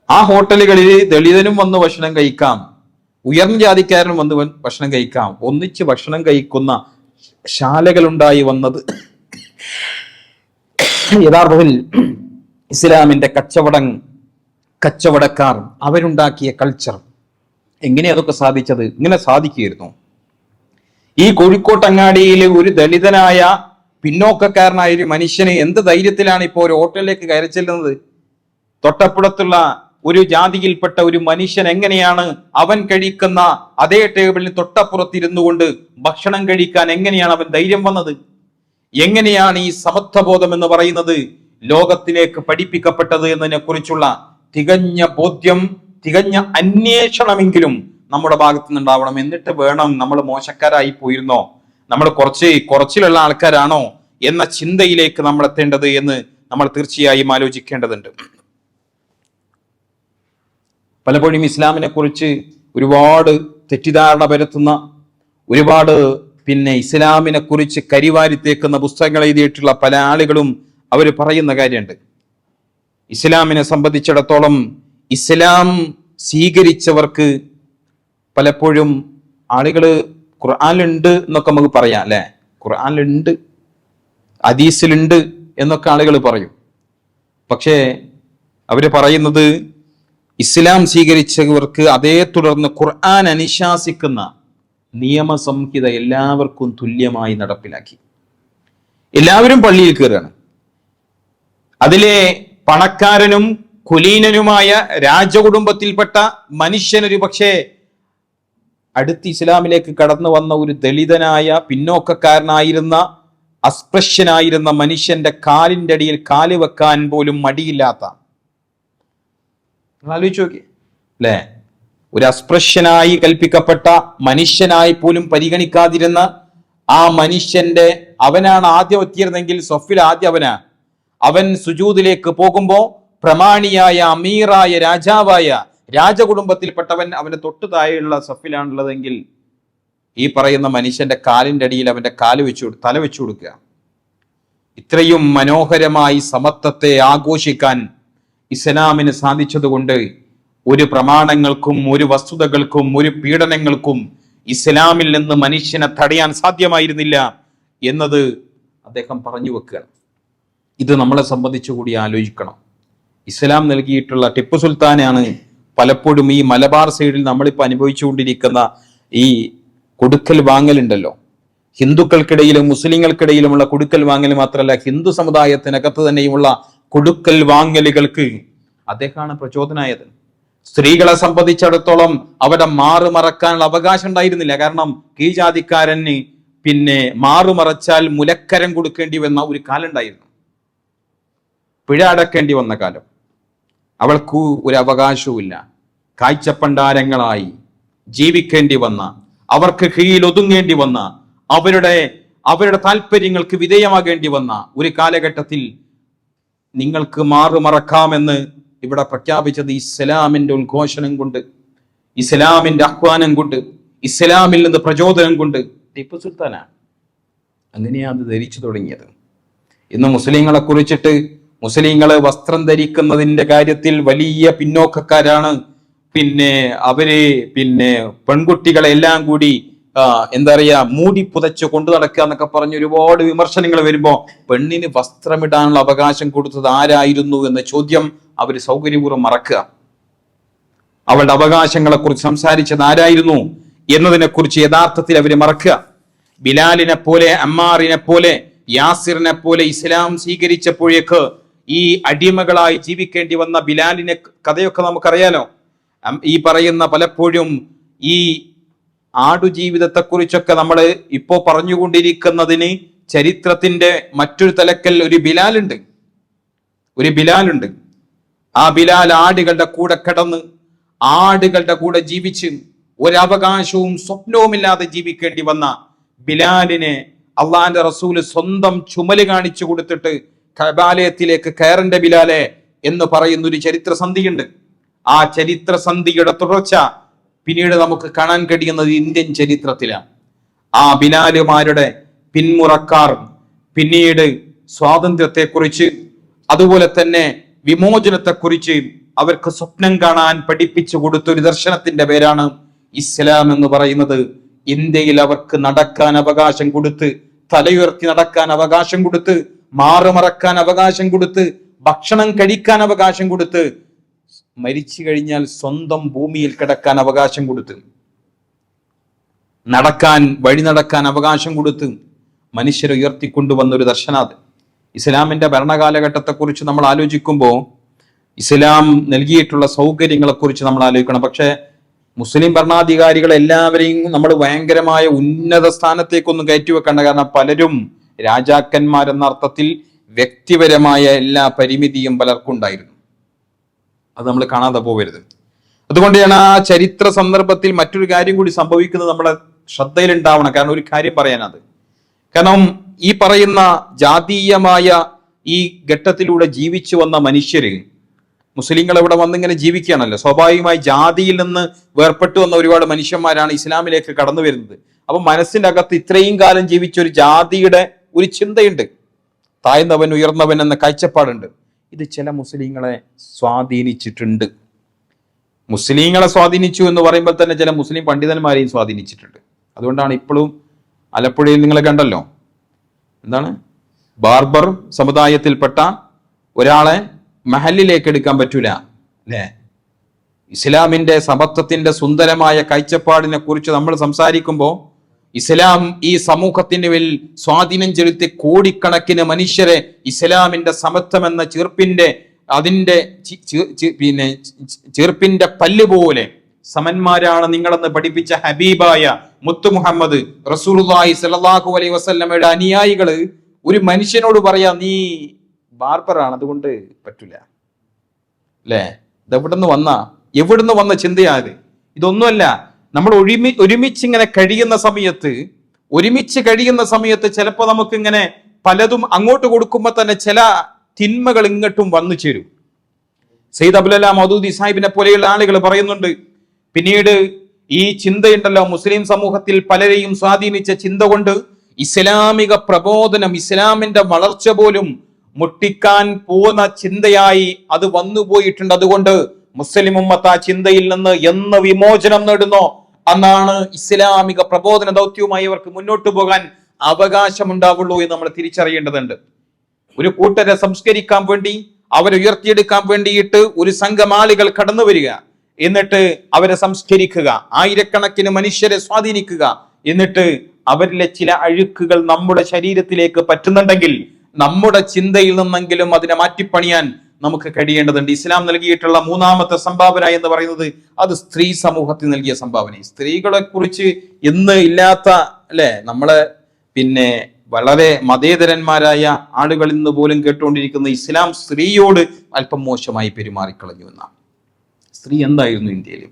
ആ ഹോട്ടലുകളിൽ ദളിതനും വന്ന് ഭക്ഷണം കഴിക്കാം, ഉയർന്ന ജാതിക്കാരനും വന്ന് ഭക്ഷണം കഴിക്കാം, ഒന്നിച്ച് ഭക്ഷണം കഴിക്കുന്ന ശാലകളുണ്ടായി വന്നത് യഥാർത്ഥത്തിൽ ഇസ്ലാമിന്റെ കച്ചവടക്കാർ അവരുണ്ടാക്കിയ കൾച്ചർ. എങ്ങനെയാ അതൊക്കെ സാധിച്ചത്? ഇങ്ങനെ സാധിക്കുകയായിരുന്നു. ഈ കോഴിക്കോട്ട് അങ്ങാടിയിൽ ഒരു ദളിതനായ പിന്നോക്കക്കാരനായ ഒരു മനുഷ്യന് എന്ത് ധൈര്യത്തിലാണ് ഇപ്പോൾ ഒരു ഹോട്ടലിലേക്ക് കയറി ചെല്ലുന്നത്? തൊട്ടപ്പുറത്തുള്ള ഒരു ജാതിയിൽപ്പെട്ട ഒരു മനുഷ്യൻ എങ്ങനെയാണ് അവൻ കഴിക്കുന്ന അതേ ടേബിളിൽ തൊട്ടപ്പുറത്തിരുന്നു കൊണ്ട് ഭക്ഷണം കഴിക്കാൻ എങ്ങനെയാണ് അവൻ ധൈര്യം വന്നത്? എങ്ങനെയാണ് ഈ സമത്വബോധം എന്ന് പറയുന്നത് ലോകത്തിലേക്ക് പഠിപ്പിക്കപ്പെട്ടത് എന്നതിനെ കുറിച്ചുള്ള തികഞ്ഞ ബോധ്യം, തികഞ്ഞ അന്വേഷണമെങ്കിലും നമ്മുടെ ഭാഗത്തു നിന്നുണ്ടാവണം. എന്നിട്ട് വേണം നമ്മൾ മോശക്കാരായി പോയിരുന്നോ, നമ്മൾ കുറച്ചിലുള്ള ആൾക്കാരാണോ എന്ന ചിന്തയിലേക്ക് നമ്മൾ എത്തേണ്ടത് എന്ന് നമ്മൾ തീർച്ചയായും ആലോചിക്കേണ്ടതുണ്ട്. പലപ്പോഴും ഇസ്ലാമിനെ കുറിച്ച് ഒരുപാട് തെറ്റിദ്ധാരണ പരത്തുന്ന, ഒരുപാട് ഇസ്ലാമിനെ കുറിച്ച് കരിവാരിത്തേക്കുന്ന പുസ്തകങ്ങൾ എഴുതിയിട്ടുള്ള പല ആളുകളും അവർ പറയുന്ന കാര്യമുണ്ട്. ഇസ്ലാമിനെ സംബന്ധിച്ചിടത്തോളം ഇസ്ലാം സ്വീകരിച്ചവർക്ക് പലപ്പോഴും ആളുകൾ ഖുർആനിലുണ്ട് എന്നൊക്കെ നമുക്ക് പറയാം അല്ലെ, ഖുർആനിലുണ്ട്, ഹദീസിലുണ്ട് എന്നൊക്കെ ആളുകൾ പറയും. പക്ഷേ അവര് പറയുന്നത് ഇസ്ലാം സ്വീകരിച്ചവർക്ക് അതേ തുടർന്ന് ഖുർആൻ അനുശാസിക്കുന്ന നിയമസംഹിത എല്ലാവർക്കും തുല്യമായി നടപ്പിലാക്കി. എല്ലാവരും പള്ളിയിൽ കയറുകയാണ്. അതിലെ പണക്കാരനും കുലീനനുമായ രാജകുടുംബത്തിൽപ്പെട്ട മനുഷ്യനൊരു പക്ഷേ അടുത്ത് ഇസ്ലാമിലേക്ക് കടന്നു വന്ന ഒരു ദളിതനായ പിന്നോക്കക്കാരനായിരുന്ന അസ്പൃശ്യനായിരുന്ന മനുഷ്യന്റെ കാലിന്റെ അടിയിൽ കാല് വെക്കാൻ പോലും മടിയില്ലാത്ത, ആലോചിച്ച് നോക്കി അല്ലെ, ഒരു അസ്പൃശ്യനായി കൽപ്പിക്കപ്പെട്ട മനുഷ്യനായി പോലും പരിഗണിക്കാതിരുന്ന ആ മനുഷ്യന്റെ അവനാണ് ആദ്യം എത്തിയിരുന്നെങ്കിൽ സ്വഫിൽ ആദ്യം അവൻ സുജൂദിലേക്ക് പോകുമ്പോ പ്രമാണിയായ അമീറായ രാജാവായ രാജകുടുംബത്തിൽപ്പെട്ടവൻ അവന്റെ തൊട്ടു താഴെയുള്ള സഫിലാണുള്ളതെങ്കിൽ ഈ പറയുന്ന മനുഷ്യന്റെ കാലിന്റെ അടിയിൽ അവന്റെ തല വെച്ചു കൊടുക്കുക. ഇത്രയും മനോഹരമായി സമത്വത്തെ ആഘോഷിക്കാൻ ഇസ്ലാമിന് സാധിച്ചതുകൊണ്ട് ഒരു പ്രമാണങ്ങൾക്കും ഒരു വസ്തുതകൾക്കും ഒരു പീഡനങ്ങൾക്കും ഇസ്ലാമിൽ നിന്ന് മനുഷ്യനെ തടയാൻ സാധ്യമായിരുന്നില്ല എന്നത് അദ്ദേഹം പറഞ്ഞു വെക്കുകയാണ്. ഇത് നമ്മളെ സംബന്ധിച്ചു കൂടി ആലോചിക്കണം. ഇസ്ലാം നൽകിയിട്ടുള്ള ടിപ്പു സുൽത്താനാണ് പലപ്പോഴും ഈ മലബാർ സൈഡിൽ നമ്മളിപ്പോൾ അനുഭവിച്ചുകൊണ്ടിരിക്കുന്ന ഈ കൊടുക്കൽ വാങ്ങലുണ്ടല്ലോ, ഹിന്ദുക്കൾക്കിടയിലും മുസ്ലിങ്ങൾക്കിടയിലുമുള്ള കൊടുക്കൽ വാങ്ങൽ മാത്രമല്ല, ഹിന്ദു സമുദായത്തിനകത്ത് തന്നെയുമുള്ള കൊടുക്കൽ വാങ്ങലുകൾക്ക് അദ്ദേഹമാണ് പ്രചോദനായത്. സ്ത്രീകളെ സംബന്ധിച്ചിടത്തോളം അവരുടെ മാറ് മറക്കാനുള്ള അവകാശം ഉണ്ടായിരുന്നില്ല. കാരണം കീഴ്ജാതിക്കാരന് പിന്നെ മാറുമറച്ചാൽ മുലക്കരം കൊടുക്കേണ്ടി വന്ന ഒരു കാലം ഉണ്ടായിരുന്നു, പിഴ അടക്കേണ്ടി വന്ന കാലം. അവൾക്ക് ഒരു അവകാശവുമില്ല. കാഴ്ചപ്പണ്ടാരങ്ങളായി ജീവിക്കേണ്ടി വന്ന, അവർക്ക് കീഴിൽ ഒതുങ്ങേണ്ടി വന്ന, അവരുടെ താല്പര്യങ്ങൾക്ക് വിധേയമാകേണ്ടി വന്ന ഒരു കാലഘട്ടത്തിൽ നിങ്ങൾക്ക് മാറുമറക്കാമെന്ന് ഇവിടെ പ്രഖ്യാപിച്ചത് ഇസ്ലാമിന്റെ ഉദ്ഘോഷണം കൊണ്ട്, ഇസ്ലാമിന്റെ ആഹ്വാനം കൊണ്ട്, ഇസ്ലാമിൽ നിന്ന് പ്രചോദനം കൊണ്ട് ടിപ്പു സുൽത്താനാണ് അങ്ങനെയാണ് അത് ധരിച്ചു തുടങ്ങിയത്. ഇന്ന് മുസ്ലിങ്ങളെ കുറിച്ചിട്ട് മുസ്ലിങ്ങള് വസ്ത്രം ധരിക്കുന്നതിന്റെ കാര്യത്തിൽ വലിയ പിന്നോക്കക്കാരാണ്. അവര് പെൺകുട്ടികളെ എല്ലാം കൂടി എന്താ പറയാ മൂടി പുതച്ച് കൊണ്ടു നടക്കുക എന്നൊക്കെ പറഞ്ഞ് ഒരുപാട് വിമർശനങ്ങൾ വരുമ്പോ പെണ്ണിന് വസ്ത്രമിടാനുള്ള അവകാശം കൊടുത്തത് ആരായിരുന്നു എന്ന ചോദ്യം അവര് സൗകര്യപൂർവ്വം മറക്കുക. അവളുടെ അവകാശങ്ങളെ കുറിച്ച് സംസാരിച്ചത് ആരായിരുന്നു എന്നതിനെ കുറിച്ച് യഥാർത്ഥത്തിൽ അവര് മറക്കുക. ബിലാലിനെ പോലെ, അമ്മാറിനെ പോലെ, യാസിറിനെ പോലെ ഇസ്ലാം സ്വീകരിച്ചപ്പോഴേക്ക് ഈ അടിമകളായി ജീവിക്കേണ്ടി വന്ന ബിലാലിനെ കഥയൊക്കെ നമുക്കറിയാലോ. ഈ പറയുന്ന പലപ്പോഴും ഈ ആടുജീവിതത്തെക്കുറിച്ചൊക്കെ നമ്മൾ ഇപ്പോ പറഞ്ഞുകൊണ്ടിരിക്കുന്നതിന് ചരിത്രത്തിന്റെ മറ്റൊരു തലക്കൽ ഒരു ബിലാലുണ്ട്. ആ ബിലാൽ ആടുകളുടെ കൂടെ കിടന്ന് ആടുകളുടെ കൂടെ ജീവിച്ച് ഒരവകാശവും സ്വപ്നവുമില്ലാതെ ജീവിക്കേണ്ടി വന്ന ബിലാലിനെ അള്ളാന്റെ റസൂല് സ്വന്തം ചുമല് കാണിച്ചു കൊടുത്തിട്ട് കഅബാലയത്തിലേക്ക് കയറേണ്ട ബിലാലെ എന്ന് പറയുന്ന ഒരു ചരിത്ര സന്ധിയുണ്ട്. ആ ചരിത്ര സന്ധിയുടെ തുടർച്ച പിന്നീട് നമുക്ക് കാണാൻ കഴിയുന്നത് ഇന്ത്യൻ ചരിത്രത്തിലാണ്. ആ ബിലാലുമാരുടെ പിന്മുറക്കാർ പിന്നീട് സ്വാതന്ത്ര്യത്തെക്കുറിച്ച് അതുപോലെ തന്നെ വിമോചനത്തെക്കുറിച്ച് അവർക്ക് സ്വപ്നം കാണാൻ പഠിപ്പിച്ചു കൊടുത്ത ഒരു ദർശനത്തിന്റെ പേരാണ് ഇസ്ലാം എന്ന് പറയുന്നത്. ഇന്ത്യയിൽ അവർക്ക് നടക്കാൻ അവകാശം കൊടുത്ത്, തലയുയർത്തി നടക്കാൻ അവകാശം കൊടുത്ത്, മാറുമറക്കാൻ അവകാശം കൊടുത്ത്, ഭക്ഷണം കഴിക്കാൻ അവകാശം കൊടുത്ത്, മരിച്ചു കഴിഞ്ഞാൽ സ്വന്തം ഭൂമിയിൽ കിടക്കാൻ അവകാശം കൊടുത്ത്, വഴി നടക്കാൻ അവകാശം കൊടുത്ത് മനുഷ്യരെ ഉയർത്തിക്കൊണ്ടുവന്ന ഒരു ദർശനാത്. ഇസ്ലാമിന്റെ ഭരണകാലഘട്ടത്തെക്കുറിച്ച് നമ്മൾ ആലോചിക്കുമ്പോൾ ഇസ്ലാം നൽകിയിട്ടുള്ള സൗകര്യങ്ങളെ കുറിച്ച് നമ്മൾ ആലോചിക്കണം. പക്ഷെ മുസ്ലിം ഭരണാധികാരികൾ എല്ലാവരെയും നമ്മൾ ഭയങ്കരമായ ഉന്നത സ്ഥാനത്തേക്കൊന്നും കയറ്റിവെക്കേണ്ട. കാരണം പലരും രാജാക്കന്മാരെന്ന അർത്ഥത്തിൽ വ്യക്തിപരമായ എല്ലാ പരിമിതിയും പലർക്കും ഉണ്ടായിരുന്നു. അത് നമ്മൾ കാണാതെ പോകരുത്. അതുകൊണ്ടാണ് ആ ചരിത്ര സന്ദർഭത്തിൽ മറ്റൊരു കാര്യം കൂടി സംഭവിക്കുന്നത് നമ്മളെ ശ്രദ്ധയിലുണ്ടാവണം. കാരണം ഒരു കാര്യം പറയാനത്, കാരണം ഈ പറയുന്ന ജാതീയമായ ഈ ഘട്ടത്തിലൂടെ ജീവിച്ചു വന്ന മനുഷ്യര്, മുസ്ലിങ്ങൾ ഇവിടെ വന്നിങ്ങനെ ജീവിക്കുകയാണല്ലോ. സ്വാഭാവികമായി ജാതിയിൽ നിന്ന് വേർപെട്ടു വന്ന ഒരുപാട് മനുഷ്യന്മാരാണ് ഇസ്ലാമിലേക്ക് കടന്നു വരുന്നത്. അപ്പൊ മനസ്സിന്റെ അകത്ത് ഇത്രയും കാലം ജീവിച്ച ഒരു ജാതിയുടെ ഒരു ചിന്തയുണ്ട്, താഴ്ന്നവൻ ഉയർന്നവൻ എന്ന കാഴ്ചപ്പാടുണ്ട്. ഇത് ചില മുസ്ലിങ്ങളെ സ്വാധീനിച്ചിട്ടുണ്ട്. മുസ്ലിങ്ങളെ സ്വാധീനിച്ചു എന്ന് പറയുമ്പോൾ തന്നെ ചില മുസ്ലിം പണ്ഡിതന്മാരെയും സ്വാധീനിച്ചിട്ടുണ്ട്. അതുകൊണ്ടാണ് ഇപ്പോഴും ആലപ്പുഴയിൽ നിങ്ങൾ കണ്ടല്ലോ, എന്താണ് ബാർബർ സമുദായത്തിൽപ്പെട്ട ഒരാളെ മഹലിലേക്ക് എടുക്കാൻ പറ്റൂല അല്ലേ? ഇസ്ലാമിന്റെ സമത്വത്തിന്റെ സുന്ദരമായ കാഴ്ചപ്പാടിനെ കുറിച്ച് നമ്മൾ സംസാരിക്കുമ്പോൾ ഇസ്ലാം ഈ സമൂഹത്തിന് മേൽ സ്വാധീനം ചെലുത്തി കോടിക്കണക്കിന് മനുഷ്യരെ ഇസ്ലാമിന്റെ സമത്വം എന്ന ചീർപ്പിന്റെ പല്ല് പോലെ സമന്മാരാണ് നിങ്ങളെന്ന് പഠിപ്പിച്ച ഹബീബായ മുത്തു മുഹമ്മദ് റസൂലുള്ളാഹി സ്വല്ലല്ലാഹു അലൈഹി വസല്ലമയുടെ അനുയായികള് ഒരു മനുഷ്യനോട് പറയാ, നീ ബാർബറാണ്, അതുകൊണ്ട് പറ്റൂല അല്ലേ? ഇതെവിടുന്ന് വന്ന ചിന്തയായത്? ഇതൊന്നുമല്ല. നമ്മൾ ഒരുമിച്ച് ഇങ്ങനെ കഴിയുന്ന സമയത്ത് ചിലപ്പോൾ നമുക്ക് ഇങ്ങനെ പലതും അങ്ങോട്ട് കൊടുക്കുമ്പോൾ തന്നെ ചില തിന്മകൾ ഇങ്ങോട്ടും വന്നു ചേരും. സയ്യിദ് അബ്ദുൽ മൗദൂദി സാഹിബിനെ പോലെയുള്ള ആളുകൾ പറയുന്നുണ്ട്, പിന്നീട് ഈ ചിന്തയുണ്ടല്ലോ മുസ്ലിം സമൂഹത്തിൽ പലരെയും സ്വാധീനിച്ച ചിന്ത കൊണ്ട് ഇസ്ലാമിക പ്രബോധനം, ഇസ്ലാമിന്റെ വളർച്ച പോലും മുട്ടിക്കാൻ പോകുന്ന ചിന്തയായി അത് വന്നുപോയിട്ടുണ്ട്. അതുകൊണ്ട് മുസ്ലിം ഉമ്മത്ത് ആ ചിന്തയിൽ നിന്ന് എന്ന് വിമോചനം നേടുന്നോ അന്നാണ് ഇസ്ലാമിക പ്രബോധന ദൗത്യവുമായി അവർക്ക് മുന്നോട്ട് പോകാൻ അവകാശമുണ്ടാവുള്ളൂ എന്ന് നമ്മൾ തിരിച്ചറിയേണ്ടതുണ്ട്. ഒരു കൂട്ടരെ സംസ്കരിക്കാൻ വേണ്ടി, അവരെ ഉയർത്തിയെടുക്കാൻ വേണ്ടിയിട്ട് ഒരു സംഘം ആളുകൾ കടന്നു വരിക, എന്നിട്ട് അവരെ സംസ്കരിക്കുക, ആയിരക്കണക്കിന് മനുഷ്യരെ സ്വാധീനിക്കുക, എന്നിട്ട് അവരിലെ ചില അഴുക്കുകൾ നമ്മുടെ ശരീരത്തിലേക്ക് പറ്റുന്നുണ്ടെങ്കിൽ നമ്മുടെ ചിന്തയിൽ നിന്നെങ്കിലും അതിനെ മാറ്റിപ്പണിയാൻ നമുക്ക് കഴിയേണ്ടതുണ്ട്. ഇസ്ലാം നൽകിയിട്ടുള്ള മൂന്നാമത്തെ സംഭാവന എന്ന് പറയുന്നത് അത് സ്ത്രീ സമൂഹത്തിൽ നൽകിയ സംഭാവന. സ്ത്രീകളെ കുറിച്ച് ഇന്ന് ഇല്ലാത്ത അല്ലെ, നമ്മളെ പിന്നെ വളരെ മതേതരന്മാരായ ആളുകൾ ഇന്ന് പോലും കേട്ടുകൊണ്ടിരിക്കുന്ന ഇസ്ലാം സ്ത്രീയോട് അല്പം മോശമായി പെരുമാറിക്കളഞ്ഞു എന്നാണ്. സ്ത്രീ എന്തായിരുന്നു ഇന്ത്യയിൽ?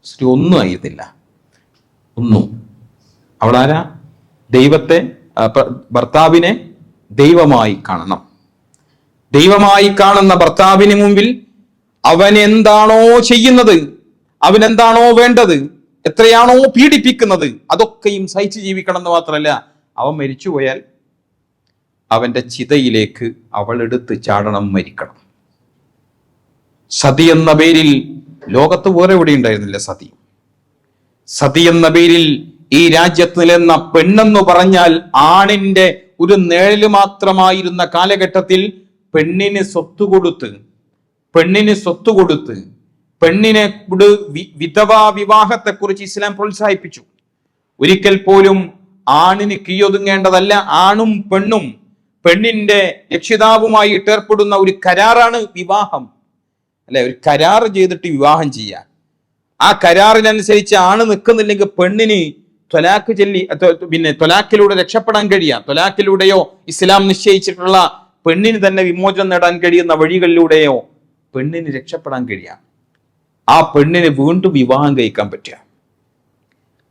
സ്ത്രീ ഒന്നും ആയിരുന്നില്ല, ഒന്നും. അവളാരാ? ദൈവത്തെ, ഭർത്താവിനെ ദൈവമായി കാണണം. ദൈവമായി കാണുന്ന ഭർത്താവിന് മുമ്പിൽ അവൻ എന്താണോ ചെയ്യുന്നത്, അവൻ എന്താണോ വേണ്ടത്, എത്രയാണോ പീഡിപ്പിക്കുന്നത്, അതൊക്കെയും സഹിച്ചു ജീവിക്കണം എന്ന് മാത്രമല്ല, അവൻ മരിച്ചുപോയാൽ അവന്റെ ചിതയിലേക്ക് അവൾ എടുത്ത് ചാടണം, മരിക്കണം. സതി എന്ന പേരിൽ ലോകത്ത് വേറെ എവിടെ ഉണ്ടായിരുന്നില്ല സതി. സതി എന്ന പേരിൽ ഈ രാജ്യത്ത് നിലനിന്ന പെണ്ണെന്ന് പറഞ്ഞാൽ ആണിന്റെ ഒരു നിഴല് മാത്രമായിരുന്ന കാലഘട്ടത്തിൽ പെണ്ണിന് സ്വത്ത് കൊടുത്ത് പെണ്ണിനെ വിധവാ വിവാഹത്തെ കുറിച്ച് ഇസ്ലാം പ്രോത്സാഹിപ്പിച്ചു. ഒരിക്കൽ പോലും ആണിന് കീഴൊതുങ്ങേണ്ടതല്ല. ആണും പെണ്ണും പെണ്ണിന്റെ രക്ഷിതാവുമായിട്ട് ഏർപ്പെടുന്ന ഒരു കരാറാണ് വിവാഹം, അല്ലെ? ഒരു കരാർ ചെയ്തിട്ട് വിവാഹം ചെയ്യാൻ. ആ കരാറിനനുസരിച്ച് ആണ് നിൽക്കുന്നില്ലെങ്കിൽ പെണ്ണിന് ത്വലാഖ് ചൊല്ലി, പിന്നെ ത്വലാഖിലൂടെ രക്ഷപ്പെടാൻ കഴിയാം. ത്വലാഖിലൂടെയോ ഇസ്ലാം നിശ്ചയിച്ചിട്ടുള്ള പെണ്ണിന് തന്നെ വിമോചനം നേടാൻ കഴിയുന്ന വഴികളിലൂടെയോ പെണ്ണിന് രക്ഷപ്പെടാൻ കഴിയാം. ആ പെണ്ണിന് വീണ്ടും വിവാഹം കഴിക്കാൻ പറ്റുക.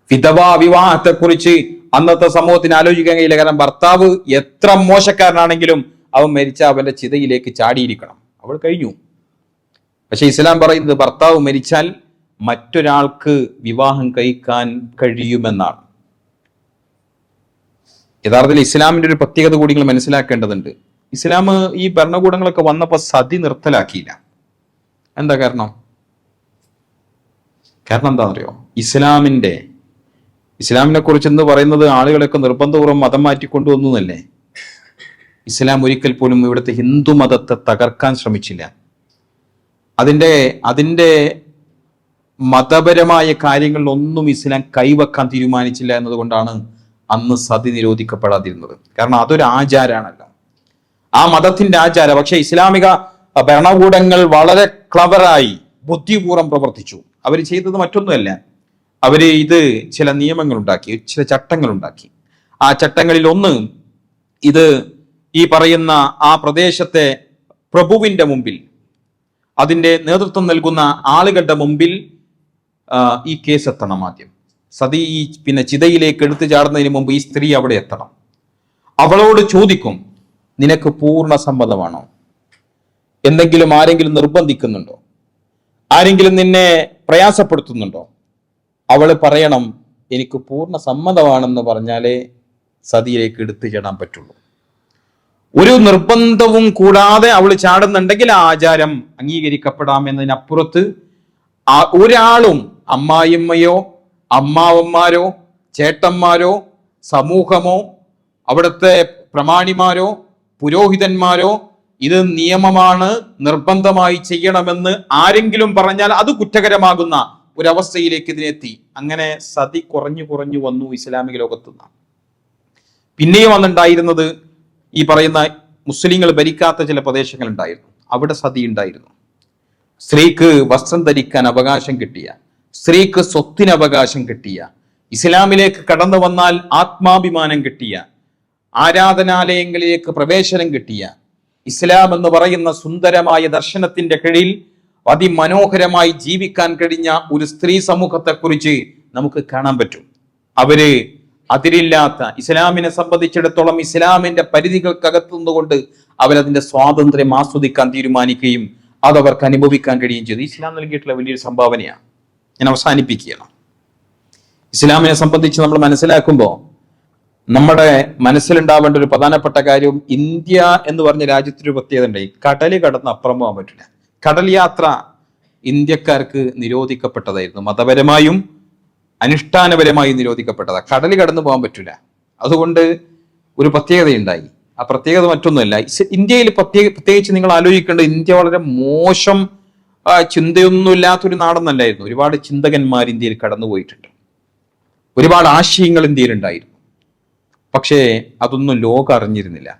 വിധവാ വിവാഹത്തെ കുറിച്ച് അന്നത്തെ സമൂഹത്തിന് ആലോചിക്കാൻ കഴിയില്ല. കാരണം ഭർത്താവ് എത്ര മോശക്കാരനാണെങ്കിലും അവൻ മരിച്ച അവന്റെ ചിതയിലേക്ക് ചാടിയിരിക്കണം, അവൾ കഴിഞ്ഞു. പക്ഷെ ഇസ്ലാം പറയുന്നത് ഭർത്താവ് മരിച്ചാൽ മറ്റൊരാൾക്ക് വിവാഹം കഴിക്കാൻ കഴിയുമെന്നാണ്. യഥാർത്ഥത്തിൽ ഇസ്ലാമിന്റെ ഒരു പ്രത്യേകത കൂടി നിങ്ങൾ മനസ്സിലാക്കേണ്ടതുണ്ട്. ഇസ്ലാം ഈ ഭരണകൂടങ്ങളൊക്കെ വന്നപ്പോൾ സതി നിർത്തലാക്കിയില്ല. എന്താ കാരണം? എന്താണെന്നറിയോ? ഇസ്ലാമിനെ കുറിച്ച് എന്ന് പറയുന്നത് ആളുകളൊക്കെ നിർബന്ധപൂർവ്വം മതം മാറ്റിക്കൊണ്ടുവന്നു എന്നല്ലേ. ഇസ്ലാം ഒരിക്കൽ പോലും ഇവിടുത്തെ ഹിന്ദു മതത്തെ തകർക്കാൻ ശ്രമിച്ചില്ല. അതിന്റെ മതപരമായ കാര്യങ്ങളിലൊന്നും ഇസ്ലാം കൈവെക്കാൻ തീരുമാനിച്ചില്ല എന്നതുകൊണ്ടാണ് അന്ന് സതി നിരോധിക്കപ്പെടാതിരുന്നത്. കാരണം അതൊരു ആചാരാണല്ലോ, ആ മതത്തിന്റെ ആചാരം. പക്ഷെ ഇസ്ലാമിക ഭരണകൂടങ്ങൾ വളരെ ക്ലവറായി ബുദ്ധിപൂർവ്വം പ്രവർത്തിച്ചു. അവർ ചെയ്തത് മറ്റൊന്നുമല്ല, അവര് ചില നിയമങ്ങൾ ഉണ്ടാക്കി, ചില ചട്ടങ്ങൾ ഉണ്ടാക്കി. ആ ചട്ടങ്ങളിൽ ഒന്ന്, ഇത് ഈ പറയുന്ന ആ പ്രദേശത്തെ പ്രഭുവിന്റെ മുമ്പിൽ, അതിന്റെ നേതൃത്വം നൽകുന്ന ആളുകളുടെ മുമ്പിൽ ഈ കേസ് എത്തണം. ആദ്യം സതി പിന്നെ ചിതയിലേക്ക് എടുത്തു ചാടുന്നതിന് മുമ്പ് ഈ സ്ത്രീ അവിടെ എത്തണം. അവളോട് ചോദിക്കും, നിനക്ക് പൂർണ്ണ സമ്മതമാണോ? എന്തെങ്കിലും ആരെങ്കിലും നിർബന്ധിക്കുന്നുണ്ടോ? ആരെങ്കിലും നിന്നെ പ്രയാസപ്പെടുത്തുന്നുണ്ടോ? അവള് പറയണം, എനിക്ക് പൂർണ്ണ സമ്മതമാണെന്ന് പറഞ്ഞാലേ സതിയിലേക്ക് എടുത്തു ചാടാൻ പറ്റുള്ളൂ. ഒരു നിർബന്ധവും കൂടാതെ അവൾ ചാടുന്നുണ്ടെങ്കിൽ ആ ആചാരം അംഗീകരിക്കപ്പെടാമെന്നതിനപ്പുറത്ത് ഒരാളും, അമ്മായിമ്മയോ അമ്മാവന്മാരോ ചേട്ടന്മാരോ സമൂഹമോ അവിടുത്തെ പ്രമാണിമാരോ പുരോഹിതന്മാരോ ഇത് നിയമമാണ്, നിർബന്ധമായി ചെയ്യണമെന്ന് ആരെങ്കിലും പറഞ്ഞാൽ അത് കുറ്റകരമാകുന്ന ഒരവസ്ഥയിലേക്ക് ഇതിനെത്തി. അങ്ങനെ സതി കുറഞ്ഞു വന്നു ഇസ്ലാമിക ലോകത്തുനിന്ന്. പിന്നെയും അന്നുണ്ടായിരുന്നത് ഈ പറയുന്ന മുസ്ലിങ്ങൾ ഭരിക്കാത്ത ചില പ്രദേശങ്ങൾ ഉണ്ടായിരുന്നു, അവിടെ സതി ഉണ്ടായിരുന്നു. സ്ത്രീക്ക് വസ്ത്രം ധരിക്കാൻ അവകാശം കിട്ടിയ, സ്ത്രീക്ക് സ്വത്തിന് അവകാശം കിട്ടിയ, ഇസ്ലാമിലേക്ക് കടന്നു വന്നാൽ ആത്മാഭിമാനം കിട്ടിയ, ആരാധനാലയങ്ങളിലേക്ക് പ്രവേശനം കിട്ടിയ, ഇസ്ലാം എന്ന് പറയുന്ന സുന്ദരമായ ദർശനത്തിന്റെ കീഴിൽ അതിമനോഹരമായി ജീവിക്കാൻ കഴിഞ്ഞ ഒരു സ്ത്രീ സമൂഹത്തെ കുറിച്ച് നമുക്ക് കാണാൻ പറ്റും. അവര് അതിരില്ലാത്ത, ഇസ്ലാമിനെ സംബന്ധിച്ചിടത്തോളം ഇസ്ലാമിന്റെ പരിധികൾക്കകത്തുനിന്നുകൊണ്ട് അവരതിന്റെ സ്വാതന്ത്ര്യം ആസ്വദിക്കാൻ തീരുമാനിക്കുകയും അതവർക്ക് അനുഭവിക്കാൻ കഴിയുകയും ചെയ്തു. ഇസ്ലാം നൽകിയിട്ടുള്ള വലിയൊരു സംഭാവനയാണ്. ഞാൻ അവസാനിപ്പിക്കുകയാണ്. ഇസ്ലാമിനെ സംബന്ധിച്ച് നമ്മൾ മനസ്സിലാക്കുമ്പോൾ നമ്മുടെ മനസ്സിലുണ്ടാവേണ്ട ഒരു പ്രധാനപ്പെട്ട കാര്യം, ഇന്ത്യ എന്ന് പറഞ്ഞ രാജ്യത്തിനൊരു പ്രത്യേകത ഉണ്ട്. കടല് കടന്ന് അപ്പുറം പോകാൻ പറ്റില്ല. കടൽ യാത്ര ഇന്ത്യക്കാർക്ക് നിരോധിക്കപ്പെട്ടതായിരുന്നു. മതപരമായും അനുഷ്ഠാനപരമായും നിരോധിക്കപ്പെട്ടതാണ്. കടൽ കടന്നു പോകാൻ പറ്റില്ല. അതുകൊണ്ട് ഒരു പ്രത്യേകതയുണ്ടായി. ആ പ്രത്യേകത മറ്റൊന്നുമല്ല, ഇന്ത്യയിൽ പ്രത്യേകിച്ച് നിങ്ങൾ ആലോചിക്കേണ്ടത്, ഇന്ത്യ വളരെ മോശം ചിന്തയൊന്നുമില്ലാത്തൊരു നാടൊന്നല്ലായിരുന്നു. ഒരുപാട് ചിന്തകന്മാർ ഇന്ത്യയിൽ കടന്നുപോയിട്ടുണ്ട്, ഒരുപാട് ആശയങ്ങൾ ഇന്ത്യയിൽ ഉണ്ടായിരുന്നു. പക്ഷേ അതൊന്നും ലോകം അറിഞ്ഞിരുന്നില്ല.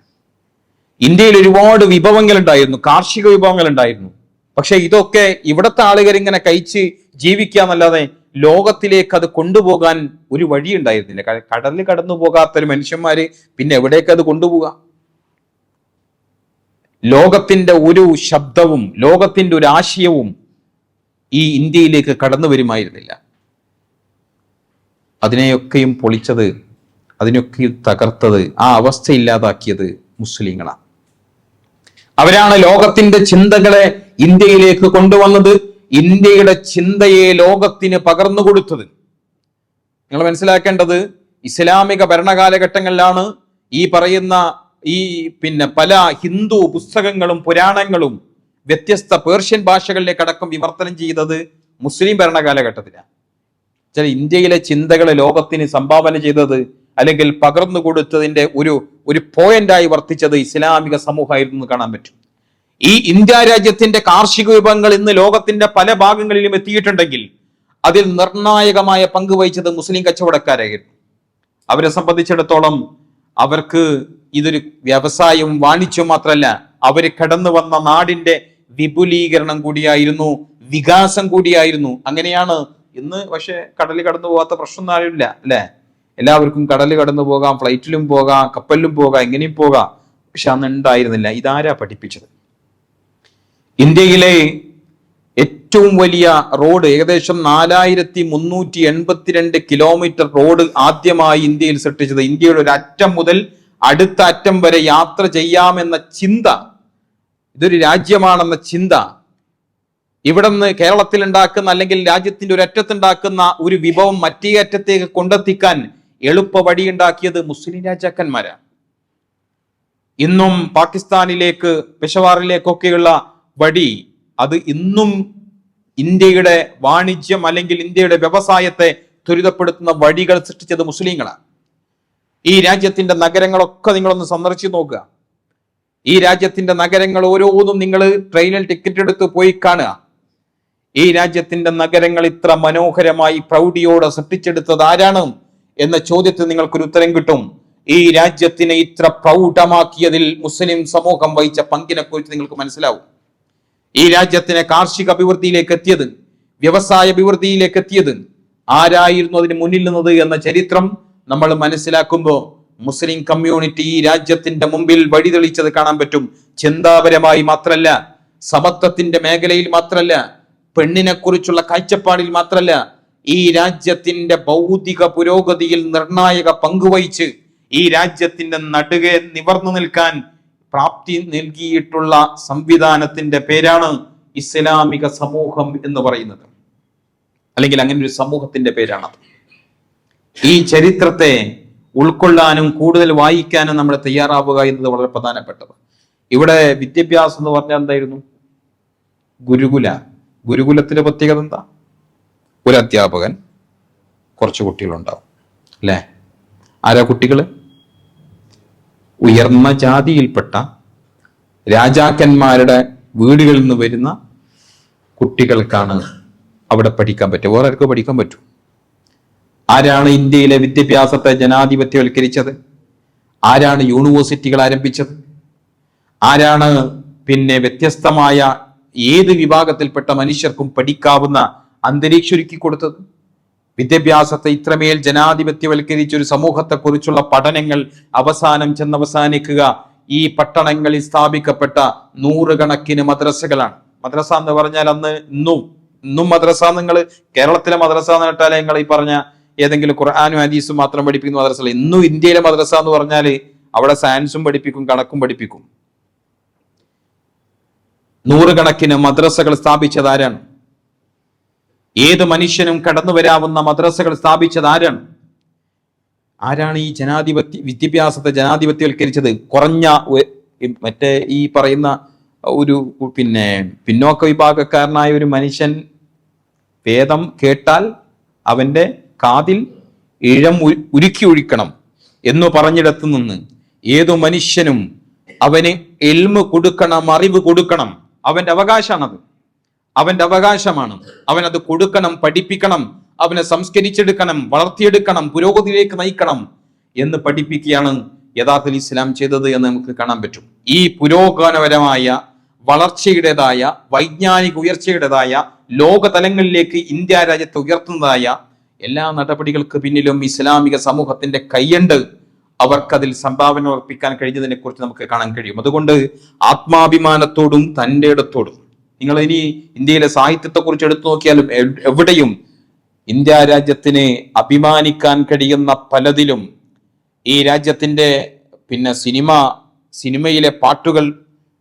ഇന്ത്യയിൽ ഒരുപാട് വിഭവങ്ങൾ ഉണ്ടായിരുന്നു, കാർഷിക വിഭവങ്ങൾ ഉണ്ടായിരുന്നു. പക്ഷെ ഇതൊക്കെ ഇവിടുത്തെ ആളുകൾ ഇങ്ങനെ കഴിച്ച് ജീവിക്കാന്നല്ലാതെ ലോകത്തിലേക്ക് അത് കൊണ്ടുപോകാൻ ഒരു വഴി ഉണ്ടായിരുന്നില്ല. കടലിൽ കടന്നു പോകാത്തൊരു മനുഷ്യന്മാര് പിന്നെ എവിടേക്ക് അത് കൊണ്ടുപോകാം? ലോകത്തിന്റെ ഒരു ശബ്ദവും ലോകത്തിന്റെ ഒരു ആശയവും ഈ ഇന്ത്യയിലേക്ക് കടന്നു വരുമായിരുന്നില്ല. അതിനെയൊക്കെയും പൊളിച്ചത്, അതിനൊക്കെയും തകർത്തത്, ആ അവസ്ഥ ഇല്ലാതാക്കിയത് മുസ്ലിങ്ങളാണ്. അവരാണ് ലോകത്തിന്റെ ചിന്തകളെ ഇന്ത്യയിലേക്ക് കൊണ്ടുവന്നത്, ഇന്ത്യയുടെ ചിന്തയെ ലോകത്തിന് പകർന്നു കൊടുത്തത്. നിങ്ങൾ മനസ്സിലാക്കേണ്ടത്, ഇസ്ലാമിക ഭരണകാലഘട്ടങ്ങളിലാണ് ഈ പറയുന്ന പല ഹിന്ദു പുസ്തകങ്ങളും പുരാണങ്ങളും വ്യത്യസ്ത പേർഷ്യൻ ഭാഷകളിലേക്ക് അടക്കം വിവർത്തനം ചെയ്തത് മുസ്ലിം ഭരണകാലഘട്ടത്തിലാണ്. ചില ഇന്ത്യയിലെ ചിന്തകളെ ലോകത്തിന് സംഭാവന ചെയ്തത് അല്ലെങ്കിൽ പകർന്നു കൊടുത്തതിന്റെ ഒരു പോയിന്റായി വർത്തിച്ചത് ഇസ്ലാമിക സമൂഹമായിരുന്നു കാണാൻ പറ്റും. ഈ ഇന്ത്യ രാജ്യത്തിന്റെ കാർഷിക വിഭവങ്ങൾ ഇന്ന് ലോകത്തിന്റെ പല ഭാഗങ്ങളിലും എത്തിയിട്ടുണ്ടെങ്കിൽ അതിൽ നിർണായകമായ പങ്ക് വഹിച്ചത് മുസ്ലിം കച്ചവടക്കാരായിരുന്നു. അവരെ സംബന്ധിച്ചിടത്തോളം അവർക്ക് ഇതൊരു വ്യവസായവും വാണിജ്യവും മാത്രമല്ല, അവര് കടന്നു വന്ന നാടിന്റെ വിപുലീകരണം കൂടിയായിരുന്നു, വികാസം കൂടിയായിരുന്നു. അങ്ങനെയാണ് ഇന്ന് പക്ഷെ കടലിൽ കടന്നു പോകാത്ത പ്രശ്നം ആരുമില്ല അല്ലെ? എല്ലാവർക്കും കടലിൽ കടന്നു പോകാം, ഫ്ലൈറ്റിലും പോകാം, കപ്പലിലും പോകാം, എങ്ങനെയും പോകാം. പക്ഷെ അന്ന് ഉണ്ടായിരുന്നില്ല. ഇതാരാ പഠിപ്പിച്ചത്? ഇന്ത്യയിലെ ഏറ്റവും വലിയ റോഡ്, ഏകദേശം 4382 കിലോമീറ്റർ റോഡ് ആദ്യമായി ഇന്ത്യയിൽ സൃഷ്ടിച്ചത്, ഇന്ത്യയുടെ ഒരു അറ്റം മുതൽ അടുത്ത അറ്റം വരെ യാത്ര ചെയ്യാമെന്ന ചിന്ത, ഇതൊരു രാജ്യമാണെന്ന ചിന്ത, ഇവിടുന്ന് കേരളത്തിൽ ഉണ്ടാക്കുന്ന അല്ലെങ്കിൽ രാജ്യത്തിന്റെ ഒരു അറ്റത്തുണ്ടാക്കുന്ന ഒരു വിഭവം മറ്റേ അറ്റത്തേക്ക് കൊണ്ടെത്തിക്കാൻ എളുപ്പ വഴി ഉണ്ടാക്കിയത് മുസ്ലിം രാജാക്കന്മാരാണ്. ഇന്നും പാകിസ്ഥാനിലേക്ക്, പെഷവാറിലേക്കൊക്കെയുള്ള വഴി, അത് ഇന്നും ഇന്ത്യയുടെ വാണിജ്യം അല്ലെങ്കിൽ ഇന്ത്യയുടെ വ്യവസായത്തെ ത്വരിതപ്പെടുത്തുന്ന വഴികൾ സൃഷ്ടിച്ചത് മുസ്ലിങ്ങളാണ്. ഈ രാജ്യത്തിന്റെ നഗരങ്ങളൊക്കെ നിങ്ങളൊന്ന് സന്ദർശിച്ചു നോക്കുക. ഈ രാജ്യത്തിന്റെ നഗരങ്ങൾ ഓരോന്നും നിങ്ങൾ ട്രെയിനിൽ ടിക്കറ്റ് എടുത്ത് പോയി കാണുക. ഈ രാജ്യത്തിന്റെ നഗരങ്ങൾ ഇത്ര മനോഹരമായി പ്രൗഢിയോടെ സൃഷ്ടിച്ചെടുത്തത് ആരാണ് എന്ന ചോദ്യത്തിന് നിങ്ങൾക്കൊരു ഉത്തരം കിട്ടും. ഈ രാജ്യത്തിനെ ഇത്ര പ്രൗഢമാക്കിയതിൽ മുസ്ലിം സമൂഹം വഹിച്ച പങ്കിനെ കുറിച്ച് നിങ്ങൾക്ക് മനസ്സിലാവും. ഈ രാജ്യത്തിനെ കാർഷിക അഭിവൃദ്ധിയിലേക്ക് എത്തിയത്, വ്യവസായ അഭിവൃദ്ധിയിലേക്ക് എത്തിയത് ആരായിരുന്നു അതിന് മുന്നിൽ നിന്നത് എന്ന ചരിത്രം നമ്മൾ മനസ്സിലാക്കുമ്പോൾ മുസ്ലിം കമ്മ്യൂണിറ്റി ഈ രാജ്യത്തിന്റെ മുമ്പിൽ വഴിതെളിച്ചത് കാണാൻ പറ്റും. ചിന്താപരമായി മാത്രല്ല, സമത്വത്തിന്റെ മേഖലയിൽ മാത്രല്ല, പെണ്ണിനെ കുറിച്ചുള്ള കാഴ്ചപ്പാടിൽ മാത്രല്ല, ഈ രാജ്യത്തിന്റെ ഭൗതിക പുരോഗതിയിൽ നിർണായക പങ്കുവഹിച്ച് ഈ രാജ്യത്തിന്റെ നടുകെ നിവർന്നു നിൽക്കാൻ പ്രാപ്തി നൽകിയിട്ടുള്ള സംവിധാനത്തിന്റെ പേരാണ് ഇസ്ലാമിക സമൂഹം എന്ന് പറയുന്നത്. അല്ലെങ്കിൽ അങ്ങനെ ഒരു സമൂഹത്തിന്റെ പേരാണത്. ഈ ചരിത്രത്തെ ഉൾക്കൊള്ളാനും കൂടുതൽ വായിക്കാനും നമ്മൾ തയ്യാറാവുക എന്നത് വളരെ പ്രധാനപ്പെട്ടത്. ഇവിടെ വിദ്യാഭ്യാസം എന്ന് പറഞ്ഞാൽ എന്തായിരുന്നു? ഗുരുകുലത്തിന്റെ പ്രത്യേകത എന്താ? ഒരു അധ്യാപകൻ, കുറച്ച് കുട്ടികളുണ്ടാവും അല്ലെ? ആരാ കുട്ടികള്? ഉയർന്ന ജാതിയിൽപ്പെട്ട രാജാക്കന്മാരുടെ വീടുകളിൽ നിന്ന് വരുന്ന കുട്ടികൾക്കാണ് അവിടെ പഠിക്കാൻ പറ്റുക. വേറെ ആർക്ക് പഠിക്കാൻ പറ്റൂ? ആരാണ് ഇന്ത്യയിലെ വിദ്യാഭ്യാസത്തെ ജനാധിപത്യവൽക്കരിച്ചത്? ആരാണ് യൂണിവേഴ്സിറ്റികൾ ആരംഭിച്ചത്? ആരാണ് വ്യത്യസ്തമായ ഏത് വിഭാഗത്തിൽപ്പെട്ട മനുഷ്യർക്കും പഠിക്കാവുന്ന അന്തരീക്ഷം ഒരുക്കി കൊടുത്തത്? വിദ്യാഭ്യാസത്തെ ഇത്രമേൽ ജനാധിപത്യവൽക്കരിച്ച ഒരു സമൂഹത്തെ കുറിച്ചുള്ള പഠനങ്ങൾ അവസാനം ചെന്നവസാനിക്കുക ഈ പട്ടണങ്ങളിൽ സ്ഥാപിക്കപ്പെട്ട നൂറുകണക്കിന് മദ്രസകളാണ്. മദ്രസ എന്ന് പറഞ്ഞാൽ അന്ന് ഇന്നും മദ്രസ, നിങ്ങൾ കേരളത്തിലെ മദ്രസ എന്ന് കേട്ടാൽ നിങ്ങൾ ഈ പറഞ്ഞ ഏതെങ്കിലും ഖുർആനും ഹദീസും മാത്രം പഠിപ്പിക്കുന്ന മദ്രസ അല്ല. ഇന്നും ഇന്ത്യയിലെ മദ്രസ എന്ന് പറഞ്ഞാൽ അവിടെ സയൻസും പഠിപ്പിക്കും, കണക്കും പഠിപ്പിക്കും. നൂറുകണക്കിന് മദ്രസകൾ സ്ഥാപിച്ചത് ആരാണ്? ഏത് മനുഷ്യനും കടന്നു വരാവുന്ന മദ്രസകൾ സ്ഥാപിച്ചത് ആരാണ്? ആരാണ് ഈ വിദ്യാഭ്യാസത്തെ ജനാധിപത്യവൽക്കരിച്ചത്? കുറഞ്ഞ മറ്റേ ഈ പറയുന്ന ഒരു പിന്നോക്ക വിഭാഗക്കാരനായ ഒരു മനുഷ്യൻ വേദം കേട്ടാൽ അവന്റെ കാതിൽ ഇഴം ഉരുക്കി ഒഴിക്കണം എന്ന് പറഞ്ഞിടത്തു നിന്ന് ഏതു മനുഷ്യനും അവന് ഇൽമ് കൊടുക്കണം, അറിവ് കൊടുക്കണം. അവന്റെ അവകാശമാണത്, അവന്റെ അവകാശമാണ്. അവനത് കൊടുക്കണം, പഠിപ്പിക്കണം, അവനെ സംസ്കരിച്ചെടുക്കണം, വളർത്തിയെടുക്കണം, പുരോഗതിയിലേക്ക് നയിക്കണം എന്ന് പഠിപ്പിക്കുകയാണ് യഥാർത്ഥത്തിൽ ഇസ്ലാം ചെയ്തത് എന്ന് നമുക്ക് കാണാൻ പറ്റും. ഈ പുരോഗമനപരമായ വളർച്ചയുടേതായ വൈജ്ഞാനിക ഉയർച്ചയുടേതായ ലോകതലങ്ങളിലേക്ക് ഇന്ത്യ രാജ്യത്തെ ഉയർത്തുന്നതായ എല്ലാ നടപടികൾക്ക് പിന്നിലും ഇസ്ലാമിക സമൂഹത്തിന്റെ കൈയുണ്ട്. അവർക്കതിൽ സംഭാവന അർപ്പിക്കാൻ കഴിഞ്ഞതിനെ കുറിച്ച് നമുക്ക് കാണാൻ കഴിയും. അതുകൊണ്ട് ആത്മാഭിമാനത്തോടും തൻ്റെ ഇടത്തോടും നിങ്ങൾ ഇനി ഇന്ത്യയിലെ സാഹിത്യത്തെ കുറിച്ച് എടുത്തു നോക്കിയാലും എവിടെയും ഇന്ത്യ രാജ്യത്തിന് അഭിമാനിക്കാൻ കഴിയുന്ന പലതിലും ഈ രാജ്യത്തിന്റെ സിനിമയിലെ പാട്ടുകൾ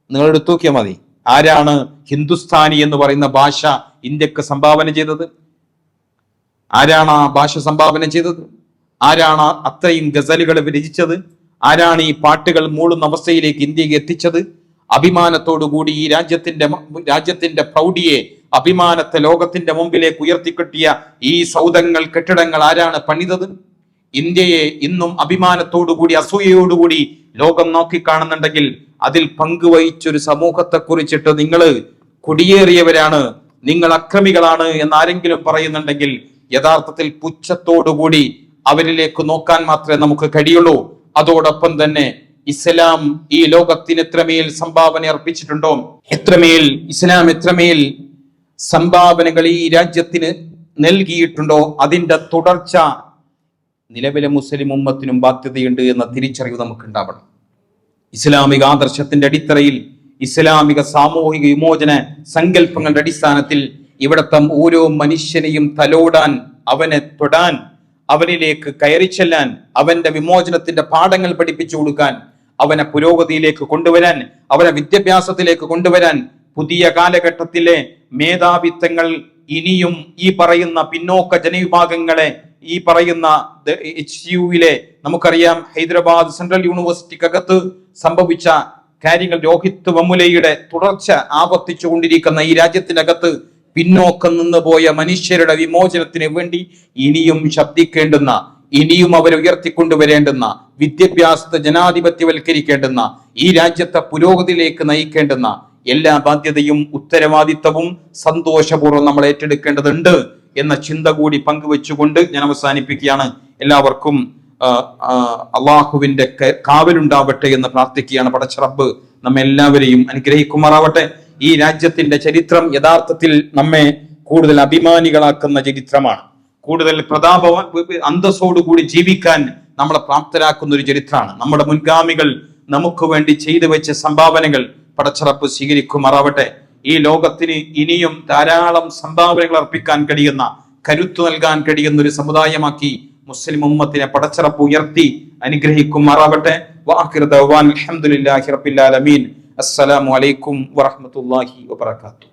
നിങ്ങൾ എടുത്തു നോക്കിയാൽ മതി. ആരാണ് ഹിന്ദുസ്ഥാനി എന്ന് പറയുന്ന ഭാഷ ഇന്ത്യക്ക് സംഭാവന ചെയ്തത്? ആരാണ് ആ ഭാഷ സംഭാവന ചെയ്തത്? ആരാണ് അത്രയും ഗസലുകൾ രചിച്ചത്? ആരാണ് ഈ പാട്ടുകൾ മൂളുന്ന അവസ്ഥയിലേക്ക് ഇന്ത്യക്ക് എത്തിച്ചത്? അഭിമാനത്തോടുകൂടി ഈ രാജ്യത്തിന്റെ പ്രൗഢിയെ, അഭിമാനത്തെ ലോകത്തിന്റെ മുമ്പിലേക്ക് ഉയർത്തിക്കെട്ടിയ ഈ സൗധങ്ങൾ, കെട്ടിടങ്ങൾ ആരാണ് പണിതത്? ഇന്ത്യയെ ഇന്നും അഭിമാനത്തോടുകൂടി അസൂയയോടുകൂടി ലോകം നോക്കിക്കാണുന്നുണ്ടെങ്കിൽ അതിൽ പങ്കുവഹിച്ചൊരു സമൂഹത്തെ കുറിച്ചിട്ട് നിങ്ങൾ കുടിയേറിയവരാണ്, നിങ്ങൾ അക്രമികളാണ് എന്നാരെങ്കിലും പറയുന്നുണ്ടെങ്കിൽ യഥാർത്ഥത്തിൽ പുച്ഛത്തോടുകൂടി അവരിലേക്ക് നോക്കാൻ മാത്രമേ നമുക്ക് കഴിയുള്ളൂ. അതോടൊപ്പം തന്നെ ഇസ്ലാം ഈ ലോകത്തിന് എത്രമേൽ സംഭാവന അർപ്പിച്ചിട്ടുണ്ടോ, ഇസ്ലാം എത്രമേൽ സംഭാവനകൾ ഈ രാജ്യത്തിന് നൽകിയിട്ടുണ്ടോ, അതിന്റെ തുടർച്ച നിലവിലെ മുസ്ലിം ഉമ്മത്തിനും ബാധ്യതയുണ്ട് എന്ന തിരിച്ചറിവ് നമുക്ക് ഉണ്ടാവണം. ഇസ്ലാമിക ആദർശത്തിന്റെ അടിത്തറയിൽ, ഇസ്ലാമിക സാമൂഹിക വിമോചന സങ്കല്പങ്ങളുടെ അടിസ്ഥാനത്തിൽ ഇവിടത്തെ ഓരോ മനുഷ്യനെയും തലോടാൻ, അവനെ തൊടാൻ, അവനിലേക്ക് കയറി ചെല്ലാൻ, അവന്റെ വിമോചനത്തിന്റെ പാഠങ്ങൾ പഠിപ്പിച്ചു കൊടുക്കാൻ, അവനെ പുരോഗതിയിലേക്ക് കൊണ്ടുവരാൻ, അവനെ വിദ്യാഭ്യാസത്തിലേക്ക് കൊണ്ടുവരാൻ, പുതിയ കാലഘട്ടത്തിലെ മേധാവിത്വങ്ങൾ ഇനിയും ഈ പറയുന്ന പിന്നോക്ക ജനവിഭാഗങ്ങളെ, ഈ പറയുന്ന HUവിലെ നമുക്കറിയാം ഹൈദരാബാദ് സെൻട്രൽ യൂണിവേഴ്സിറ്റിക്കകത്ത് സംഭവിച്ച കാര്യങ്ങൾ, രോഹിത് വെമുലയുടെ തുടർച്ച ആവർത്തിച്ചുകൊണ്ടിരിക്കുന്ന ഈ രാജ്യത്തിനകത്ത് പിന്നോക്കം നിന്ന് പോയ മനുഷ്യരുടെ വിമോചനത്തിന് വേണ്ടി ഇനിയും ശബ്ദിക്കേണ്ടുന്ന, ഇനിയും അവരെ ഉയർത്തിക്കൊണ്ടുവരേണ്ടുന്ന, വിദ്യാഭ്യാസത്തെ ജനാധിപത്യവൽക്കരിക്കേണ്ടുന്ന, ഈ രാജ്യത്തെ പുരോഗതിയിലേക്ക് നയിക്കേണ്ടുന്ന എല്ലാ ബാധ്യതയും ഉത്തരവാദിത്തവും സന്തോഷപൂർവ്വം നമ്മൾ ഏറ്റെടുക്കേണ്ടതുണ്ട് എന്ന ചിന്ത കൂടി പങ്കുവെച്ചുകൊണ്ട് ഞാൻ അവസാനിപ്പിക്കുകയാണ്. എല്ലാവർക്കും അള്ളാഹുവിന്റെ കാവലുണ്ടാവട്ടെ എന്ന് പ്രാർത്ഥിക്കുകയാണ്. പടച്ച റബ്ബ് നമ്മെല്ലാവരെയും അനുഗ്രഹിക്കുമാറാവട്ടെ. ഈ രാജ്യത്തിന്റെ ചരിത്രം യഥാർത്ഥത്തിൽ നമ്മെ കൂടുതൽ അഭിമാനികളാക്കുന്ന ചരിത്രമാണ്. കൂടുതൽ അന്തസ്സോടുകൂടി ജീവിക്കാൻ നമ്മളെ പ്രാപ്തരാക്കുന്ന ഒരു ചരിത്രമാണ്. നമ്മുടെ മുൻഗാമികൾ നമുക്ക് വേണ്ടി ചെയ്തു വെച്ച സംഭാവനകൾ പടച്ചറപ്പ് സ്വീകരിക്കുമാറാവട്ടെ. ഈ ലോകത്തിന് ഇനിയും ധാരാളം സംഭാവനകൾ അർപ്പിക്കാൻ കഴിയുന്ന, കരുത്തു നൽകാൻ കഴിയുന്ന ഒരു സമുദായമാക്കി മുസ്ലിം ഉമ്മത്തിനെ പടച്ചറപ്പ് ഉയർത്തി അനുഗ്രഹിക്കുമാറാവട്ടെ. വാഖിറു ദഅ്വാന അൽഹംദുലില്ലാഹി റബ്ബിൽ ആലമീൻ. അസ്സലാമു അലൈക്കും വറഹ്മത്തുള്ളാഹി വബറകാതുഹു.